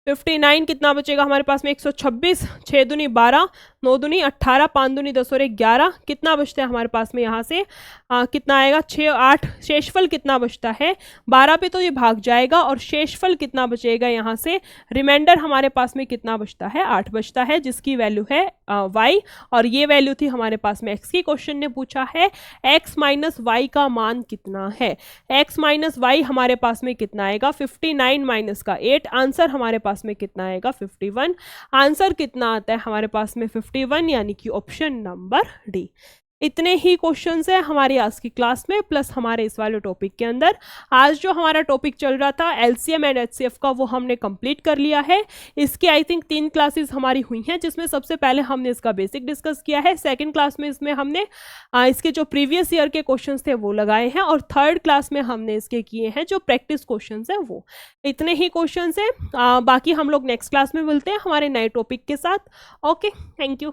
59 कितना बचेगा हमारे पास में? 126, 6 दूनी 12, 9 दूनी 18, 5 दूनी 10 और 11, कितना बचता है हमारे पास में यहाँ से? कितना आएगा? 6 8। शेषफल कितना बचता है? 12 पे तो ये भाग जाएगा और शेषफल कितना बचेगा यहाँ से? रिमाइंडर हमारे पास में कितना बचता है? 8 बचता है, जिसकी वैल्यू है y, और ये वैल्यू थी हमारे पास में x की। क्वेश्चन ने पूछा है x माइनस वाई का मान कितना है। x माइनस वाई हमारे पास में कितना आएगा? 59 माइनस का 8। आंसर हमारे पास में कितना आएगा? 51। आंसर कितना आता है हमारे पास में? 51, यानी कि ऑप्शन नंबर डी। इतने ही क्वेश्चंस हैं हमारी आज की क्लास में, प्लस हमारे इस वाले टॉपिक के अंदर। आज जो हमारा टॉपिक चल रहा था LCM एंड HCF का, वो हमने कंप्लीट कर लिया है। इसकी आई थिंक 3 क्लासेस हमारी हुई हैं, जिसमें सबसे पहले हमने इसका बेसिक डिस्कस किया है। सेकंड क्लास में इसमें हमने इसके जो प्रीवियस ईयर के क्वेश्चंस थे वो लगाए हैं, और थर्ड क्लास में हमने इसके किए हैं जो प्रैक्टिस क्वेश्चंस हैं वो। इतने ही क्वेश्चंस हैं। बाकी हम लोग नेक्स्ट क्लास में मिलते हैं हमारे नए टॉपिक के साथ। Okay, thank you.